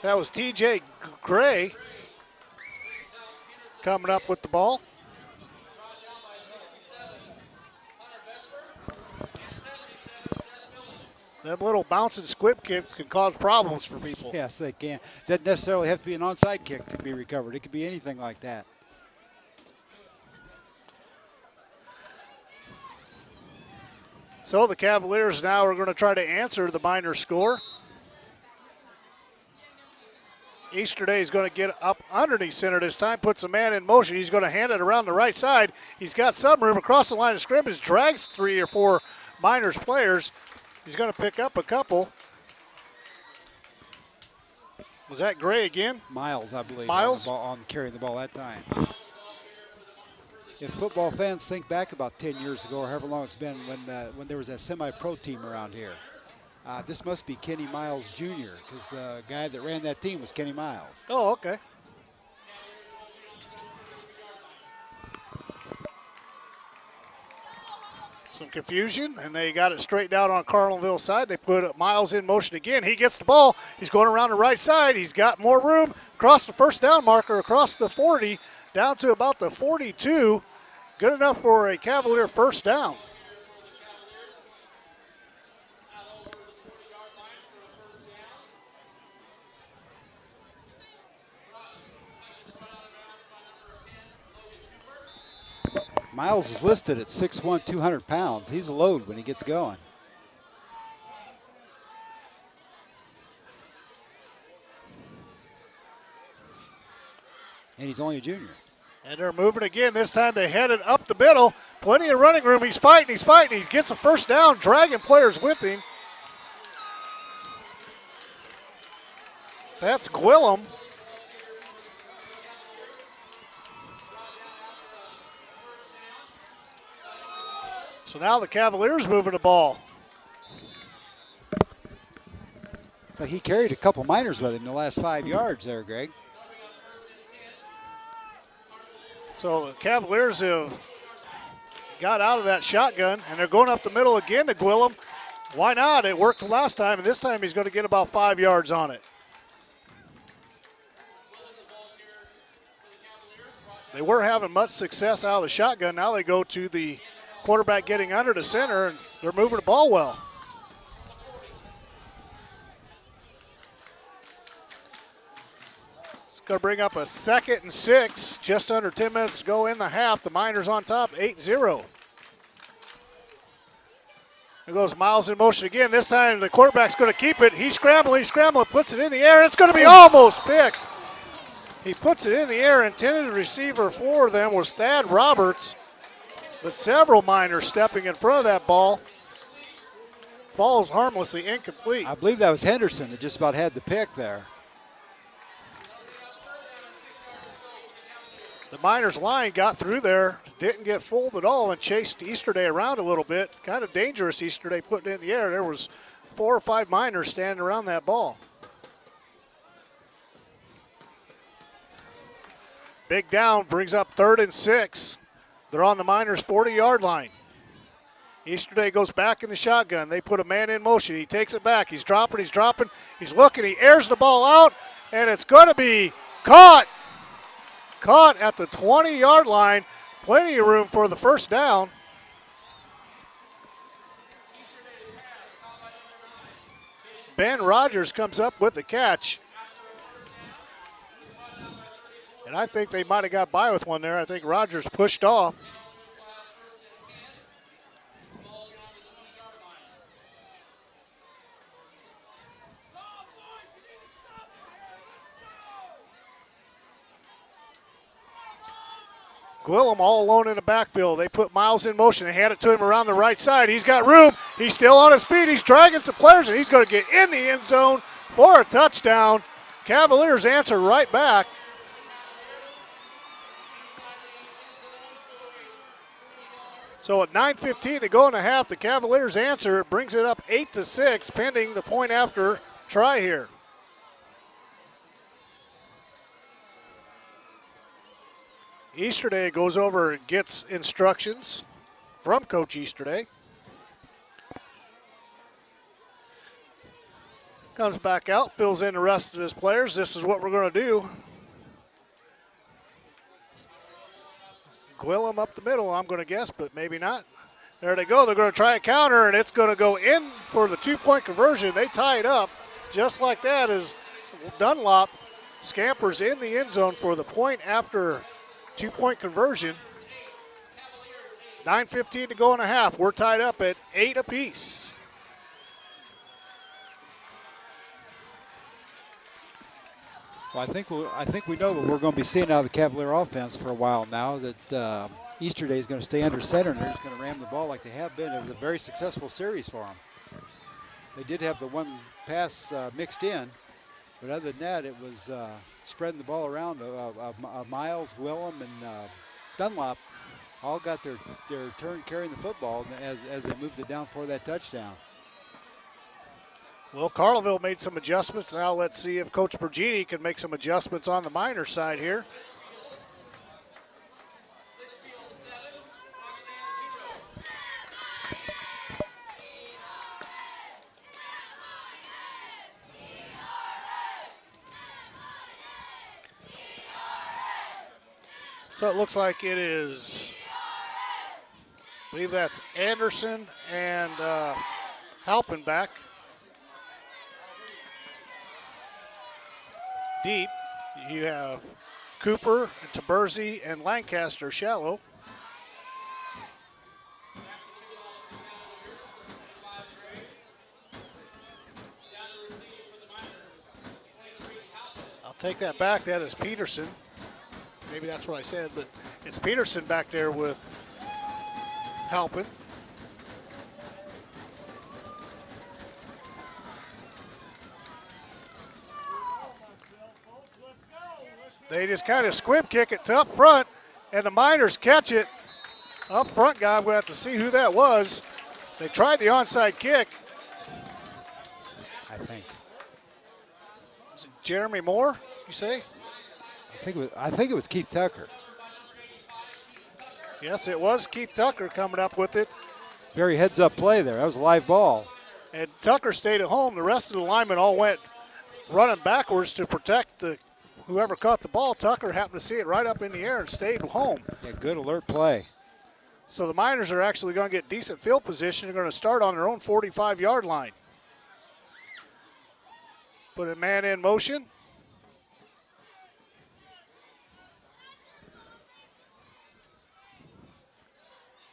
That was TJ Gray coming up with the ball. That little bouncing squib kick can cause problems for people. Yes, they can. Doesn't necessarily have to be an onside kick to be recovered. It could be anything like that. So the Cavaliers now are going to try to answer the Miners score. Easterday is going to get up underneath center this time, puts a man in motion. He's going to hand it around the right side. He's got some room across the line of scrimmage, drags 3 or 4 Miners players. He's going to pick up a couple. Was that Gray again? Miles, I believe, Miles? on carrying the ball that time. If football fans think back about 10 years ago or however long it's been when there was that semi-pro team around here, this must be Kenny Miles Jr. because the guy that ran that team was Kenny Miles. Oh, okay. Some confusion, and they got it straightened out on Carlinville side. They put Miles in motion again. He gets the ball. He's going around the right side. He's got more room across the first down marker, across the 40, down to about the 42. Good enough for a Cavalier first down. Miles is listed at 6'1", 200 pounds. He's a load when he gets going. And he's only a junior. And they're moving again. This time they headed up the middle. Plenty of running room. He's fighting, he's fighting. He gets a first down, dragging players with him. That's Gwillem. So now the Cavaliers moving the ball. So he carried a couple Miners with him the last 5 yards there, Greg. So the Cavaliers have got out of that shotgun, and they're going up the middle again to Gwillem. Why not? It worked the last time, and this time he's going to get about 5 yards on it. They were having much success out of the shotgun. Now they go to the quarterback getting under the center, and they're moving the ball well. Going to bring up a 2nd and 6, just under 10 minutes to go in the half. The Miners on top, 8-0. There goes Miles in motion again. This time the quarterback's going to keep it. He's scrambling, puts it in the air. It's going to be almost picked. He puts it in the air. Intended receiver for them was Thad Roberts, but several Miners stepping in front of that ball. Falls harmlessly incomplete. I believe that was Henderson that just about had the pick there. The Miners line got through there, didn't get fooled at all, and chased Easterday around a little bit. Kind of dangerous, Easterday putting it in the air. There was 4 or 5 Miners standing around that ball. Big down brings up 3rd and 6. They're on the Miners' 40-yard line. Easterday goes back in the shotgun. They put a man in motion. He takes it back. He's dropping, he's looking, he airs the ball out, and it's going to be caught. Caught at the 20-yard line. Plenty of room for the first down. Ben Rogers comes up with the catch. And I think they might have got by with one there. I think Rogers pushed off. Gwillem all alone in the backfield. They put Miles in motion. They hand it to him around the right side. He's got room. He's still on his feet. He's dragging some players, and he's going to get in the end zone for a touchdown. Cavaliers answer right back. So at 9:15 to go in the half, the Cavaliers answer. It brings it up 8-6, pending the point after try here. Easterday goes over and gets instructions from Coach Easterday. Comes back out, fills in the rest of his players. This is what we're going to do. Gwillem up the middle, I'm going to guess, but maybe not. There they go. They're going to try a counter, and it's going to go in for the two-point conversion. They tie it up just like that as Dunlop scampers in the end zone for the point after two-point conversion. 9:15 to go in a half. We're tied up at 8 apiece. Well, I think we know what we're going to be seeing out of the Cavalier offense for a while now. That Easterday is going to stay under center and they're just going to ram the ball like they have been. It was a very successful series for them. They did have the one pass mixed in, but other than that, it was spreading the ball around. Miles, Gwillem, and Dunlop all got their turn carrying the football as they moved it down for that touchdown. Well, Carlinville made some adjustments. Now let's see if Coach Bergini can make some adjustments on the Miners side here. So it looks like it is, I believe that's Anderson and Halpin back. Deep, you have Cooper, Taberzi, and Lancaster shallow. I'll take that back. That is Peterson. Maybe that's what I said, but it's Peterson back there with Halpin. They just kind of squib kick it to up front, and the Miners catch it. Up front guy, I'm going to have to see who that was. They tried the onside kick. I think. Was it Jeremy Moore, you say? I think it was Keith Tucker. Yes, it was Keith Tucker coming up with it. Very heads-up play there. That was a live ball. And Tucker stayed at home. The rest of the linemen all went running backwards to protect whoever caught the ball. Tucker happened to see it right up in the air and stayed home. Yeah, good alert play. So the Miners are actually going to get decent field position. They're going to start on their own 45-yard line. Put a man in motion.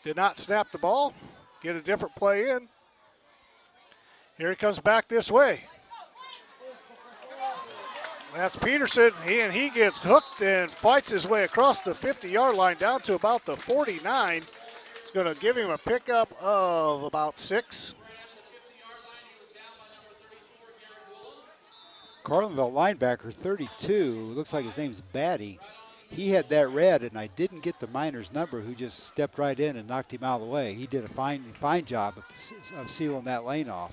Did not snap the ball. Get a different play in. Here he comes back this way. That's Peterson. He gets hooked and fights his way across the 50-yard line down to about the 49. It's going to give him a pickup of about 6. Carlinville linebacker 32, looks like his name's Batty. He had that red, and I didn't get the Miners number, who just stepped right in and knocked him out of the way. He did a fine job of sealing that lane off.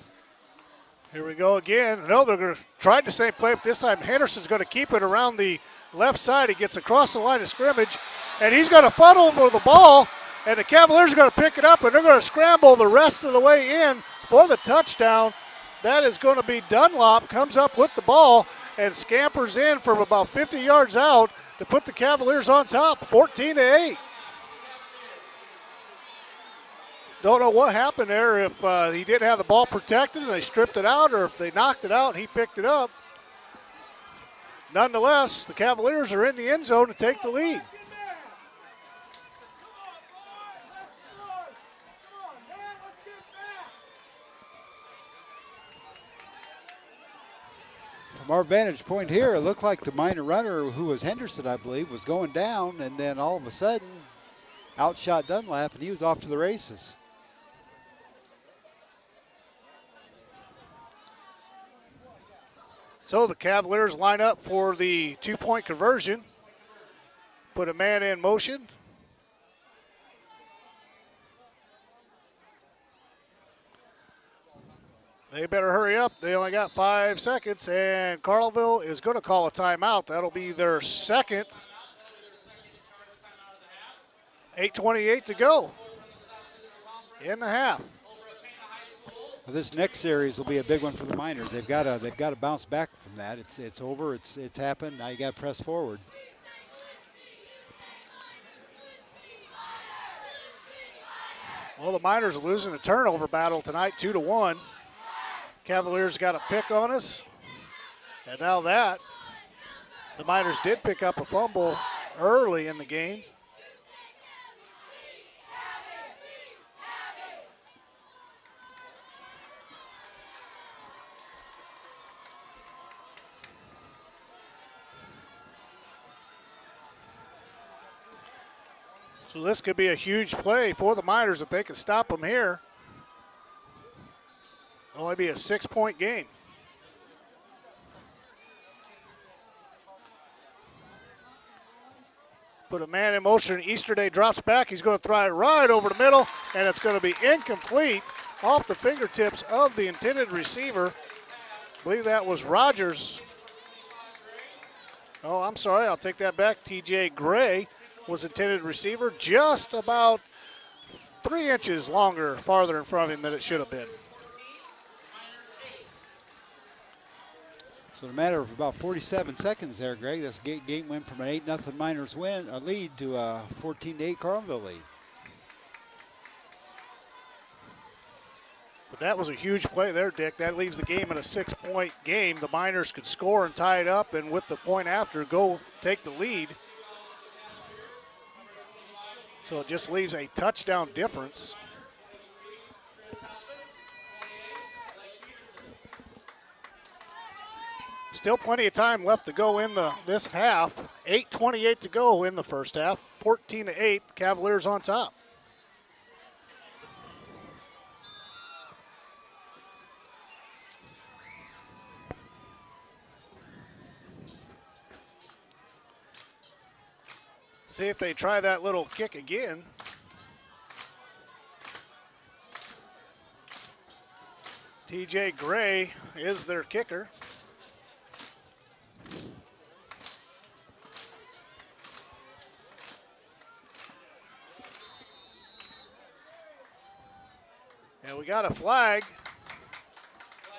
Here we go again. No, they're going to try the same play, but this time Henderson's going to keep it around the left side. He gets across the line of scrimmage, and he's going to funnel over the ball, and the Cavaliers are going to pick it up, and they're going to scramble the rest of the way in for the touchdown. That is going to be Dunlop, comes up with the ball and scampers in from about 50 yards out to put the Cavaliers on top, 14-8. Don't know what happened there, if he didn't have the ball protected and they stripped it out, or if they knocked it out and he picked it up. Nonetheless, the Cavaliers are in the end zone to take the lead. From our vantage point here, it looked like the minor runner, who was Henderson, I believe, was going down, and then all of a sudden, outshot Dunlap, and he was off to the races. So the Cavaliers line up for the two-point conversion. Put a man in motion. They better hurry up. They only got 5 seconds, and Carlinville is going to call a timeout. That'll be their second. 8:28 to go in the half. Well, this next series will be a big one for the Miners. They've got to bounce back from that. It's over. It's happened. Now you got to press forward. Well, the Miners are losing a turnover battle tonight, 2-1. Cavaliers got a pick on us, and now that the Miners did pick up a fumble early in the game. So this could be a huge play for the Miners if they can stop them here. It'll only be a 6-point game. Put a man in motion. Easterday drops back. He's going to throw it right over the middle, and it's going to be incomplete off the fingertips of the intended receiver. I believe that was Rogers. Oh, I'm sorry. I'll take that back. T.J. Gray was intended receiver, just about 3 inches longer, farther in front of him than it should have been. So in a matter of about 47 seconds there, Greg, this game went from an 8-0 Miners lead to a 14-8 Carlinville lead. But that was a huge play there, Dick. That leaves the game in a 6-point game. The Miners could score and tie it up, and with the point after, go take the lead. So it just leaves a touchdown difference. Still plenty of time left to go in this half. 8:28 to go in the first half. 14-8, Cavaliers on top. See if they try that little kick again. T.J. Gray is their kicker. And we got a flag.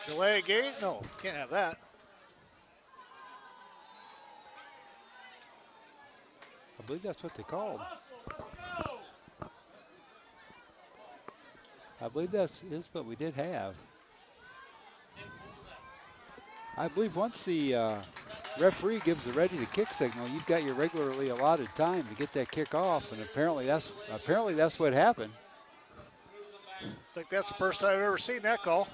Delay game? No, can't have that. I believe that's what they called. I believe that's what we did have. I believe once the referee gives the ready to kick signal, you've got your regularly allotted time to get that kick off, and apparently that's what happened. I think that's the first time I've ever seen that call.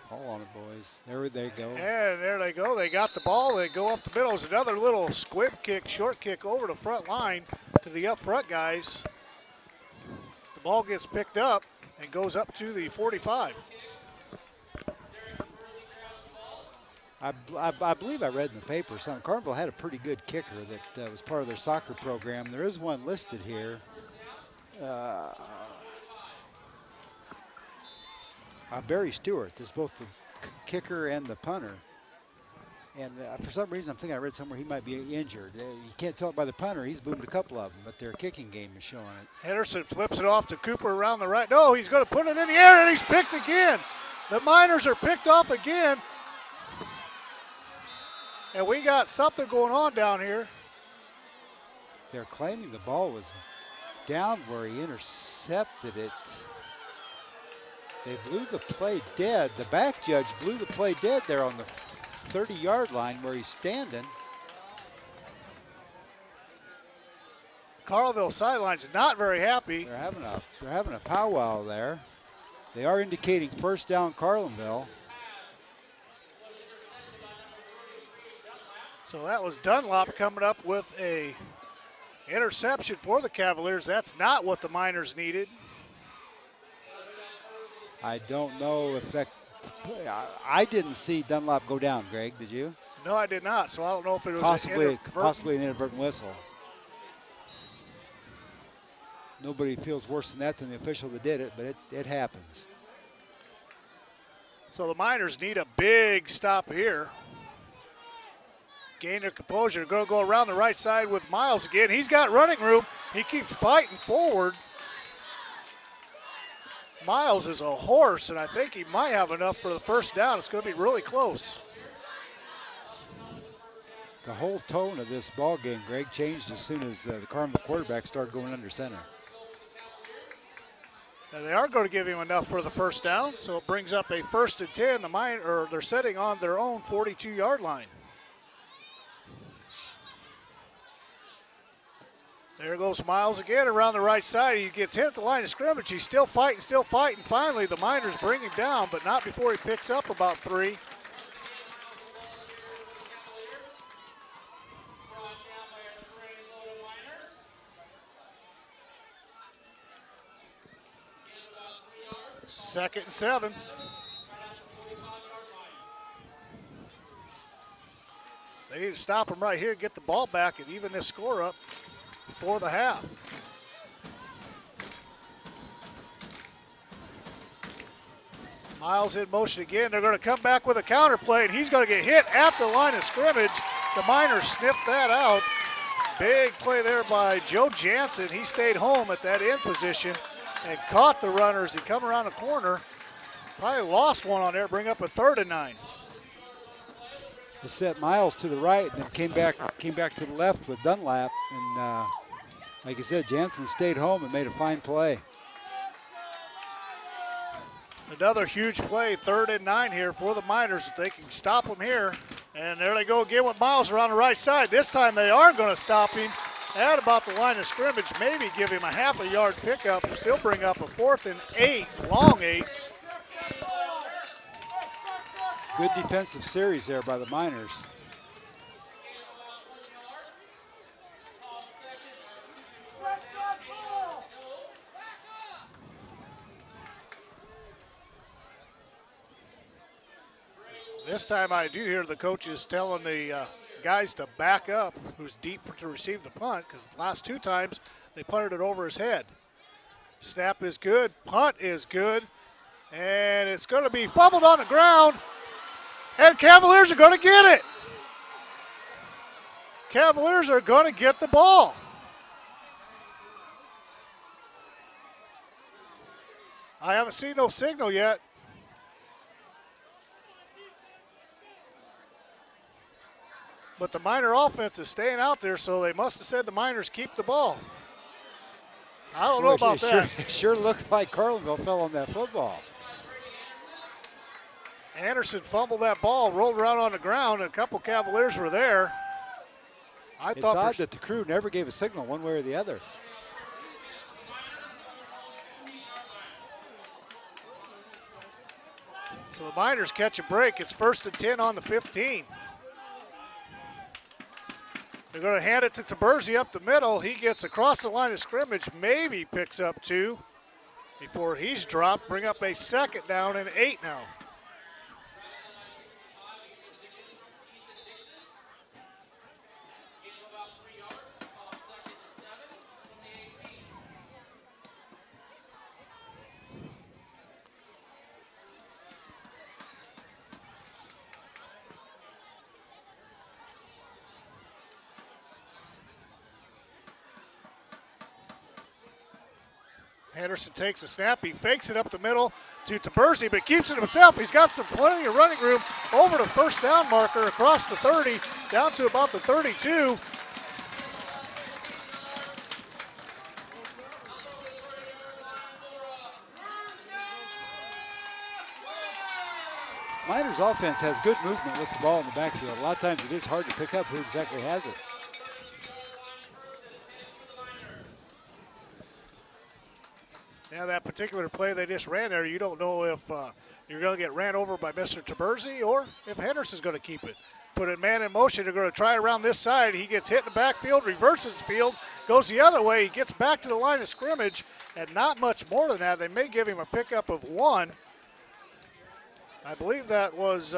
Call on it, boys. There they go. And there they go. They got the ball. They go up the middle. It's another little squib kick, short kick over the front line to the up front guys. The ball gets picked up and goes up to the 45. I believe I read in the paper something. Carlinville had a pretty good kicker that was part of their soccer program. There is one listed here. Barry Stewart is both the kicker and the punter. And for some reason, I'm thinking I read somewhere he might be injured. You can't tell it by the punter. He's boomed a couple of them, but their kicking game is showing it. Henderson flips it off to Cooper around the right. No, he's going to put it in the air, and he's picked again. The Miners are picked off again. And we got something going on down here. They're claiming the ball was down where he intercepted it. They blew the play dead. The back judge blew the play dead there on the 30-yard line where he's standing. Carlinville sideline's not very happy. They're having a powwow there. They are indicating first down Carlinville. So that was Dunlop coming up with a interception for the Cavaliers. That's not what the Miners needed. I don't know if that, I didn't see Dunlop go down, Greg, did you? No, I did not, so I don't know if it was possibly an inadvertent whistle. Nobody feels worse than that than the official that did it, but it happens. So the Miners need a big stop here. Gain their composure. Going to go around the right side with Miles again. He's got running room. He keeps fighting forward. Miles is a horse, and I think he might have enough for the first down. It's going to be really close. The whole tone of this ball game, Greg, changed as soon as the Carlinville quarterback started going under center. And they are going to give him enough for the first down, so it brings up a 1st and 10. They're sitting on their own 42-yard line. There goes Miles again around the right side. He gets hit at the line of scrimmage. He's still fighting. Finally, the Miners bring him down, but not before he picks up about 3. Second and 7. They need to stop him right here, get the ball back, and even this score up before the half. Miles in motion again. They're going to come back with a counter play, and he's going to get hit at the line of scrimmage. The Miners sniffed that out. Big play there by Joe Jansen. He stayed home at that end position and caught the runner as he come around the corner. Probably lost one on there, bring up a 3rd and 9. They set Miles to the right and then came back to the left with Dunlap. And like I said, Jansen stayed home and made a fine play. Another huge play, 3rd and 9 here for the Miners. If they can stop him here. And there they go again with Miles around the right side. This time they are going to stop him at about the line of scrimmage, maybe give him a half a yard pickup, still bring up a 4th and 8, long 8. Good defensive series there by the Miners. This time I do hear the coaches telling the guys to back up, who's deep to receive the punt, because the last 2 times they punted it over his head. Snap is good, punt is good, and it's going to be fumbled on the ground, and Cavaliers are going to get it. Cavaliers are going to get the ball. I haven't seen no signal yet. But the Miner offense is staying out there, so they must have said the Miners keep the ball. I don't know about that. It sure looked like Carlinville fell on that football. Anderson fumbled that ball, rolled around on the ground, and a couple Cavaliers were there. It's odd that the crew never gave a signal one way or the other. So the Miners catch a break. It's 1st and 10 on the 15. They're going to hand it to Taberzi up the middle. He gets across the line of scrimmage, maybe picks up 2 before he's dropped. Bring up a 2nd down and 8 now. Henderson takes a snap. He fakes it up the middle to Taberzi, but keeps it himself. He's got plenty of running room over the first down marker across the 30, down to about the 32. Miners offense has good movement with the ball in the backfield. A lot of times it is hard to pick up who exactly has it. Yeah, that particular play they just ran there, you don't know if you're going to get ran over by Mr. Taberzi or if Henderson's going to keep it. Put a man in motion. They're going to try around this side. He gets hit in the backfield, reverses the field, goes the other way. He gets back to the line of scrimmage, and not much more than that. They may give him a pickup of 1. I believe that was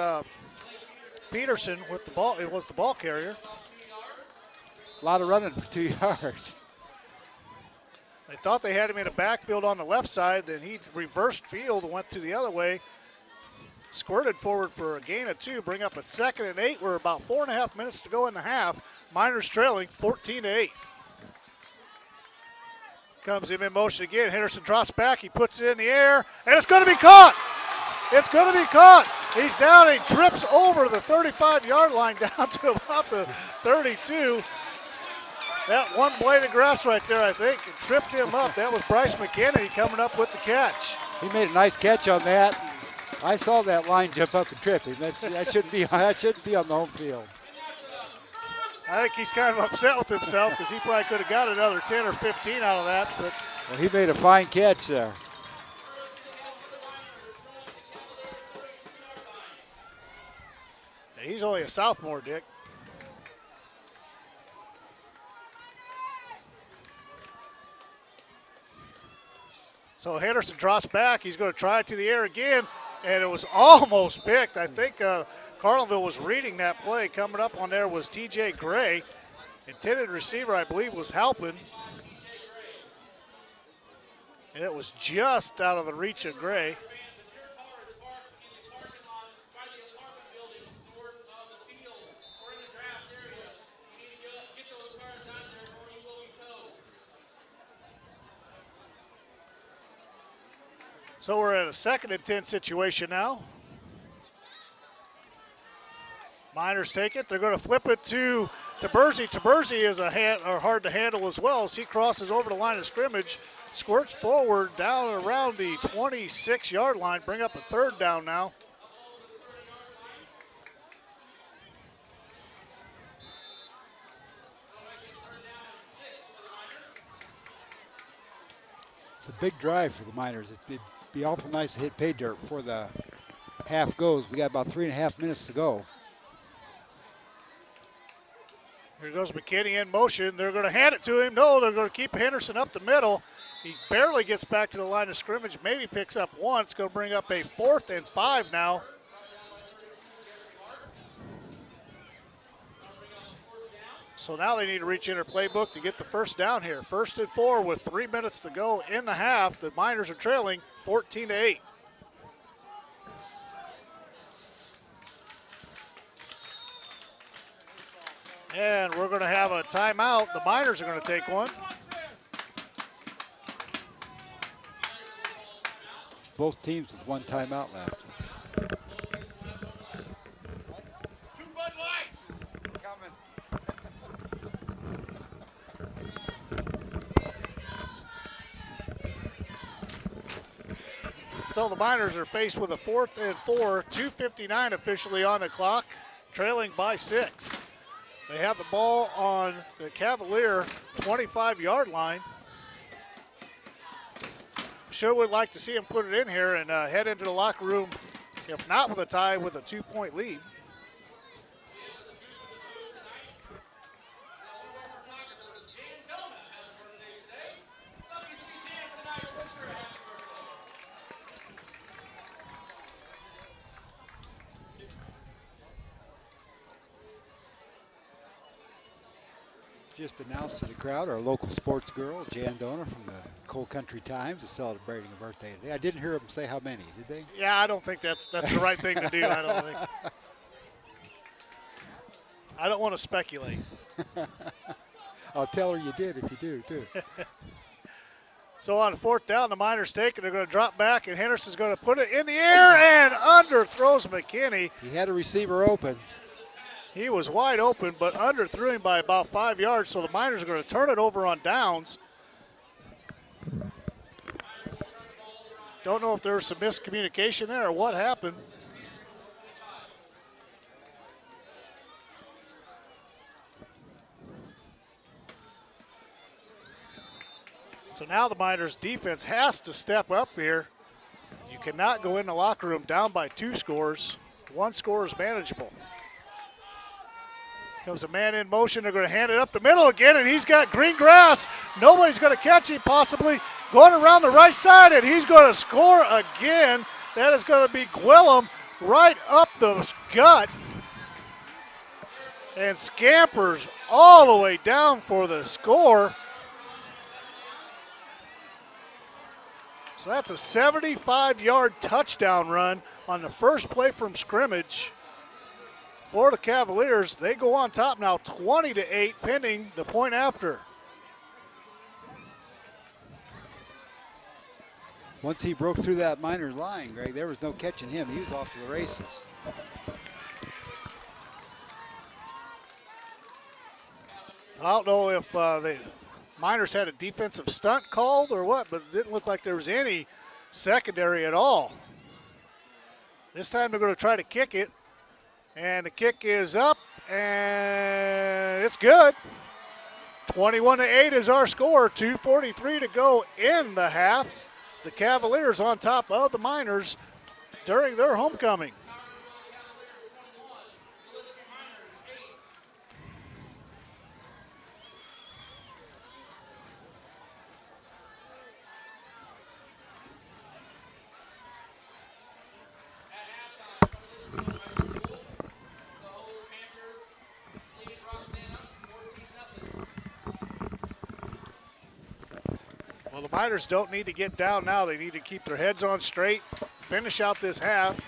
Peterson with the ball. It was the ball carrier. A lot of running for 2 yards. They thought they had him in a backfield on the left side. Then he reversed field and went to the other way. Squirted forward for a gain of 2. Bring up a 2nd and 8. We're about 4.5 minutes to go in the half. Miners trailing 14-8. Comes him in motion again. Henderson drops back. He puts it in the air, and it's going to be caught. It's going to be caught. He's down. He trips over the 35-yard line down to about the 32. That one blade of grass right there, I think, tripped him up. That was Bryce McKinney coming up with the catch. He made a nice catch on that. I saw that line jump up and trip him. That shouldn't be on the home field. I think he's kind of upset with himself because he probably could have got another 10 or 15 out of that. But well, he made a fine catch there. He's only a sophomore, Dick. So Henderson drops back. He's going to try it to the air again, and it was almost picked. I think Carlinville was reading that play. Coming up on there was T.J. Gray. Intended receiver, I believe, was Halpin. And it was just out of the reach of Gray. So we're at a 2nd and 10 situation now. Miners take it. They're going to flip it to Taberzi. Taberzi is hard to handle as well as he crosses over the line of scrimmage, squirts forward down around the 26-yard line. Bring up a 3rd down now. It's a big drive for the Miners. It'd be awful nice to hit pay dirt before the half goes. We got about 3.5 minutes to go. Here goes McKinney in motion. They're going to hand it to him. No, they're going to keep Henderson up the middle. He barely gets back to the line of scrimmage, maybe picks up 1. It's going to bring up a 4th and 5 now. So now they need to reach in their playbook to get the 1st down here. 1st and 4 with 3 minutes to go in the half. The Miners are trailing 14-8. And we're going to have a timeout. The Miners are going to take one. Both teams with 1 timeout left. 2 Bud Lights coming. So the Miners are faced with a 4th and 4, 2:59 officially on the clock, trailing by 6. They have the ball on the Cavalier 25-yard line. Sure would like to see him put it in here and head into the locker room, if not with a tie, with a 2-point lead. Just announced to the crowd our local sports girl, Jan Donor from the Coal Country Times, is celebrating a birthday today. I didn't hear them say how many, did they? Yeah, I don't think that's the right thing to do. I don't think. I don't want to speculate. I'll tell her you did if you do, too. So on 4th down, the Miners take it. They're going to drop back, and Henderson's going to put it in the air and underthrows McKinney. He had a receiver open. He was wide open, but underthrew him by about 5 yards, so the Miners are going to turn it over on downs. Don't know if there was some miscommunication there or what happened. So now the Miners defense has to step up here. You cannot go in the locker room down by 2 scores. 1 score is manageable. Comes a man in motion. They're going to hand it up the middle again, and he's got green grass. Nobody's going to catch him, possibly going around the right side, and he's going to score again. That is going to be Gwillem right up the gut and scampers all the way down for the score. So that's a 75-yard touchdown run on the first play from scrimmage for the Cavaliers. They go on top now 20-8 pending the point after. Once he broke through that Miners line, Greg, there was no catching him. He was off to the races. So I don't know if the Miners had a defensive stunt called or what, but it didn't look like there was any secondary at all. This time they're going to try to kick it, and the kick is up, and it's good. 21-8 is our score, 2:43 to go in the half. The Cavaliers on top of the Miners during their homecoming. Well, the Miners don't need to get down now. They need to keep their heads on straight, finish out this half,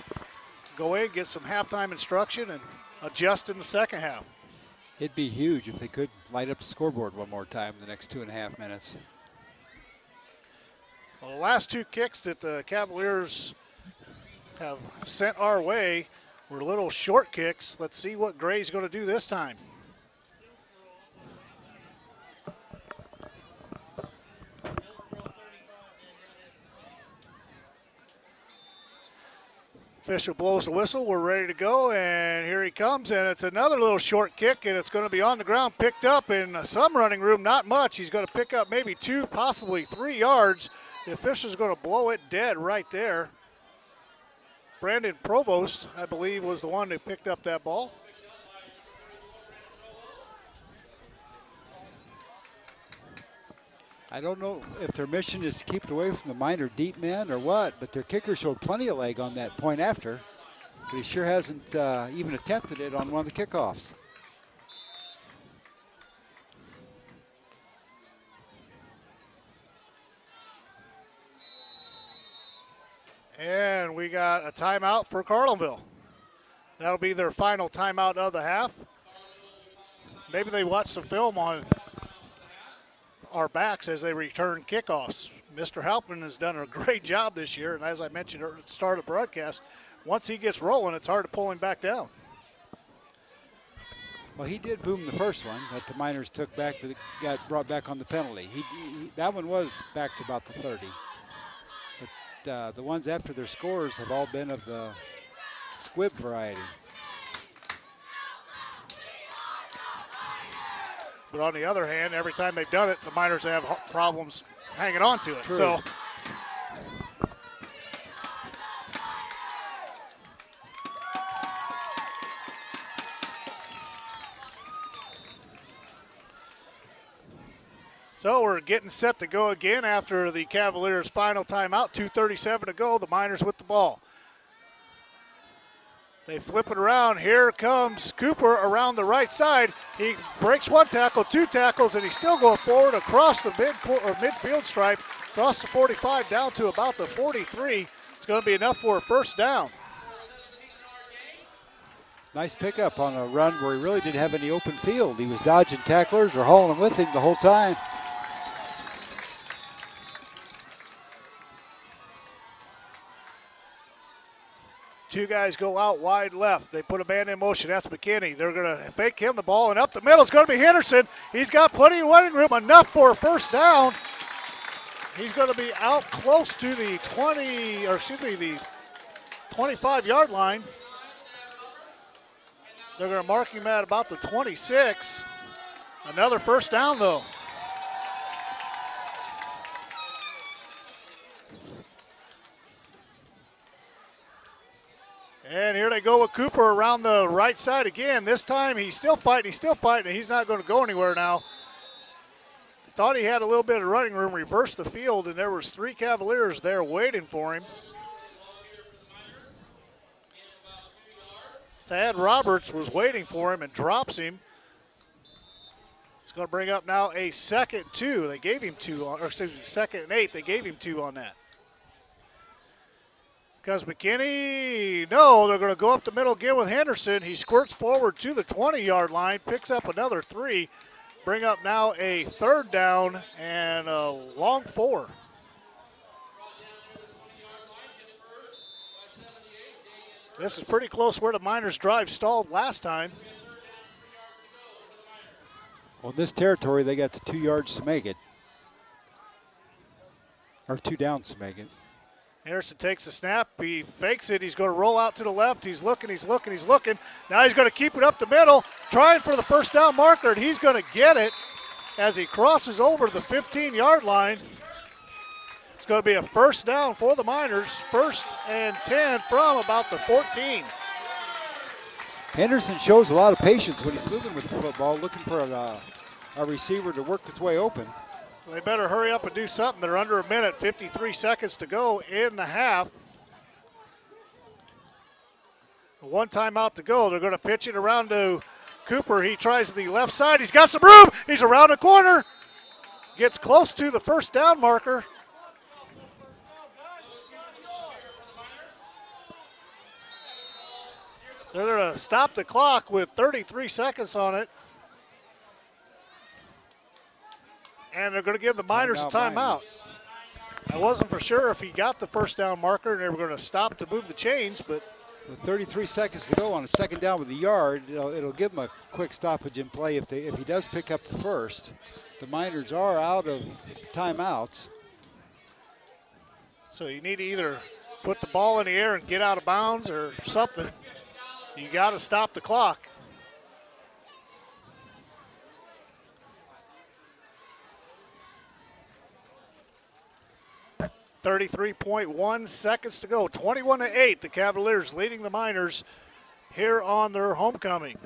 go in, get some halftime instruction, and adjust in the second half. It'd be huge if they could light up the scoreboard one more time in the next 2.5 minutes. Well, the last 2 kicks that the Cavaliers have sent our way were little short kicks. Let's see what Gray's going to do this time. Official blows the whistle. We're ready to go, and here he comes, and it's another little short kick, and it's going to be on the ground, picked up in some running room, not much. He's going to pick up maybe 2, possibly 3 yards. The official's going to blow it dead right there. Brandon Provost, I believe, was the one who picked up that ball. I don't know if their mission is to keep it away from the Miner deep men or what, but their kicker showed plenty of leg on that point after. But he sure hasn't even attempted it on one of the kickoffs. And we got a timeout for Carlinville. That'll be their final timeout of the half. Maybe they watched some film on our backs as they return kickoffs. Mr. Halpin has done a great job this year, and as I mentioned at the start of the broadcast, once he gets rolling, it's hard to pull him back down. Well, he did boom the first one that the Miners took back, but it got brought back on the penalty. That one was back to about the 30. But the ones after their scores have all been of the squib variety. But on the other hand, every time they've done it, the Miners have problems hanging on to it. True. So we're getting set to go again after the Cavaliers' final timeout. 2:37 to go. The Miners with the ball. They flip it around. Here comes Cooper around the right side. He breaks 1 tackle, 2 tackles, and he's still going forward across the midfield stripe, across the 45 down to about the 43. It's going to be enough for a first down. Nice pickup on a run where he really didn't have any open field. He was dodging tacklers or hauling them with him the whole time. Two guys go out wide left. They put a man in motion. That's McKinney. They're going to fake him the ball, and up the middle is going to be Henderson. He's got plenty of running room, enough for a first down. He's going to be out close to the the 25-yard line. They're going to mark him at about the 26. Another first down, though. And here they go with Cooper around the right side again. This time he's still fighting, and he's not going to go anywhere now. Thought he had a little bit of running room, reversed the field, and there was 3 Cavaliers there waiting for him. Thad Roberts was waiting for him and drops him. It's going to bring up now a 2nd and 2. They gave him 2, or excuse me, 2nd and 8. They gave him 2 on that. Because McKinney, no, they're going to go up the middle again with Henderson. He squirts forward to the 20-yard line, picks up another 3. Bring up now a 3rd down and a long 4. This is pretty close where the Miners' drive stalled last time. Well, in this territory, they got the 2 yards to make it. Or 2 downs to make it. Henderson takes the snap. He fakes it. He's going to roll out to the left. He's looking. Now he's going to keep it up the middle, trying for the first down marker, and he's going to get it as he crosses over the 15-yard line. It's going to be a first down for the Miners. 1st and 10 from about the 14. Henderson shows a lot of patience when he's moving with the football, looking for a receiver to work his way open. They better hurry up and do something. They're under a minute, 53 seconds to go in the half. 1 timeout to go. They're going to pitch it around to Cooper. He tries the left side. He's got some room. He's around the corner. Gets close to the first down marker. They're going to stop the clock with 33 seconds on it. And they're going to give the Miners a timeout. I wasn't for sure if he got the first down marker and they were going to stop to move the chains, but with 33 seconds to go on a 2nd down with a yard, it'll give him a quick stoppage in play if he does pick up the first. The Miners are out of timeouts. So you need to either put the ball in the air and get out of bounds or something. You got to stop the clock. 33.1 seconds to go. 21-8. The Cavaliers leading the Miners here on their homecoming.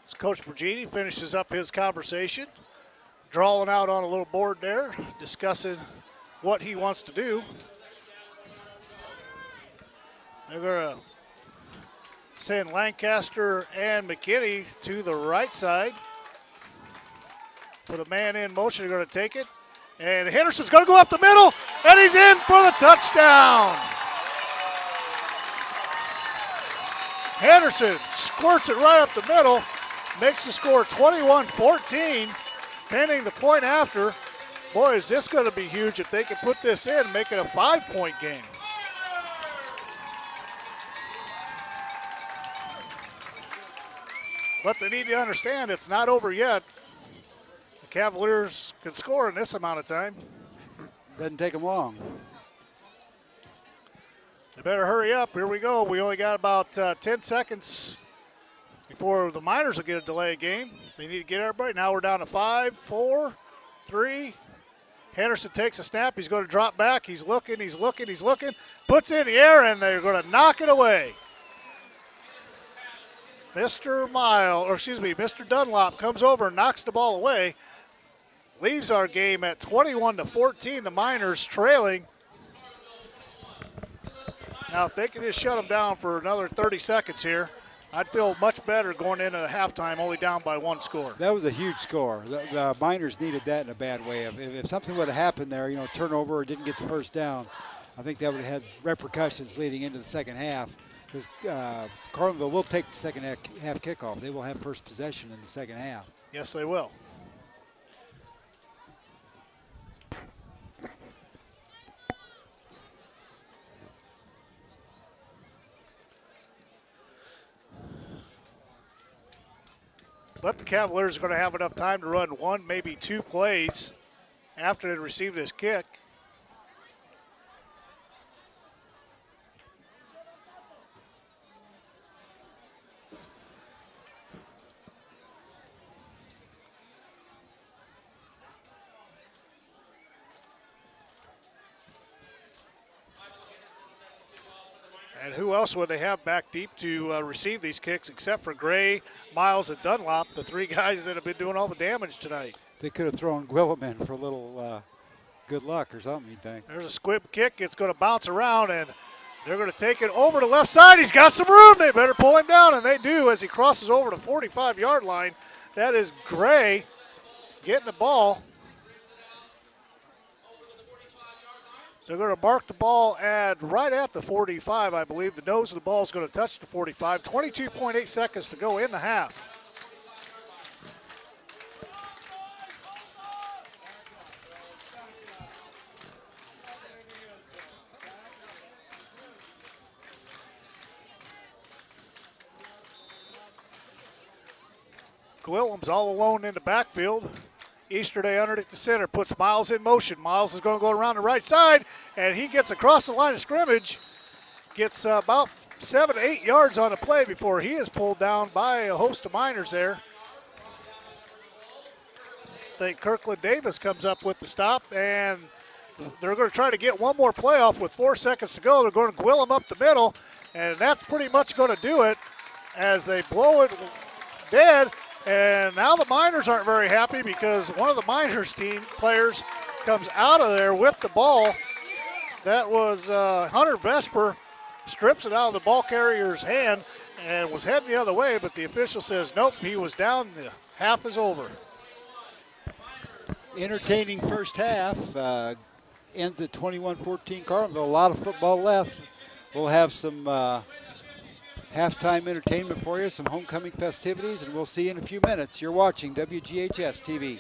As Coach Bergini finishes up his conversation, drawing out on a little board there, discussing what he wants to do. They're going to send Lancaster and McKinney to the right side. Put a man in motion. They're going to take it. And Henderson's going to go up the middle, and he's in for the touchdown. Henderson squirts it right up the middle, makes the score 21-14. Pending the point after. Boy, is this going to be huge if they can put this in and make it a 5-point game. But they need to understand it's not over yet. The Cavaliers can score in this amount of time. Doesn't take them long. They better hurry up. Here we go. We only got about 10 seconds before the Miners will get a delay game. They need to get everybody. Now we're down to 5, 4, 3. Henderson takes a snap. He's going to drop back. He's looking. Puts it in the air, and they're going to knock it away. Mr. Dunlop comes over and knocks the ball away. Leaves our game at 21-14. The Miners trailing. Now, if they can just shut them down for another 30 seconds here, I'd feel much better going into halftime only down by 1 score. That was a huge score. The Miners needed that in a bad way. If something would have happened there, turnover or didn't get the first down, I think that would have had repercussions leading into the second half, because Carlinville will take the second half kickoff. They will have first possession in the second half. Yes, they will. But the Cavaliers are going to have enough time to run one, maybe two plays after they receive this kick. And who else would they have back deep to receive these kicks except for Gray, Miles, and Dunlop, the three guys that have been doing all the damage tonight? They could have thrown Gwillem in for a little good luck or something, you think. There's a squib kick. It's going to bounce around, and they're going to take it over to left side. He's got some room. They better pull him down, and they do as he crosses over the 45-yard line. That is Gray getting the ball. They're going to mark the ball right at the 45, I believe. The nose of the ball is going to touch the 45. 22.8 seconds to go in the half. Gwillem's all alone in the backfield. Easterday underneath the center, puts Miles in motion. Miles is going to go around the right side, and he gets across the line of scrimmage, gets about 7 to 8 yards on the play before he is pulled down by a host of Miners there. I think Kirkland Davis comes up with the stop, and they're going to try to get one more play off with 4 seconds to go. They're going to Gwillem up the middle, and that's pretty much going to do it as they blow it dead. And now the Miners aren't very happy because one of the Miners team players comes out of there, whipped the ball. That was Hunter Vesper, strips it out of the ball carrier's hand and was heading the other way, but the official says, nope, he was down, the half is over. Entertaining first half, ends at 21-14 Carlinville. A lot of football left. We'll have some halftime entertainment for you, some homecoming festivities, and we'll see you in a few minutes. You're watching WGHS-TV.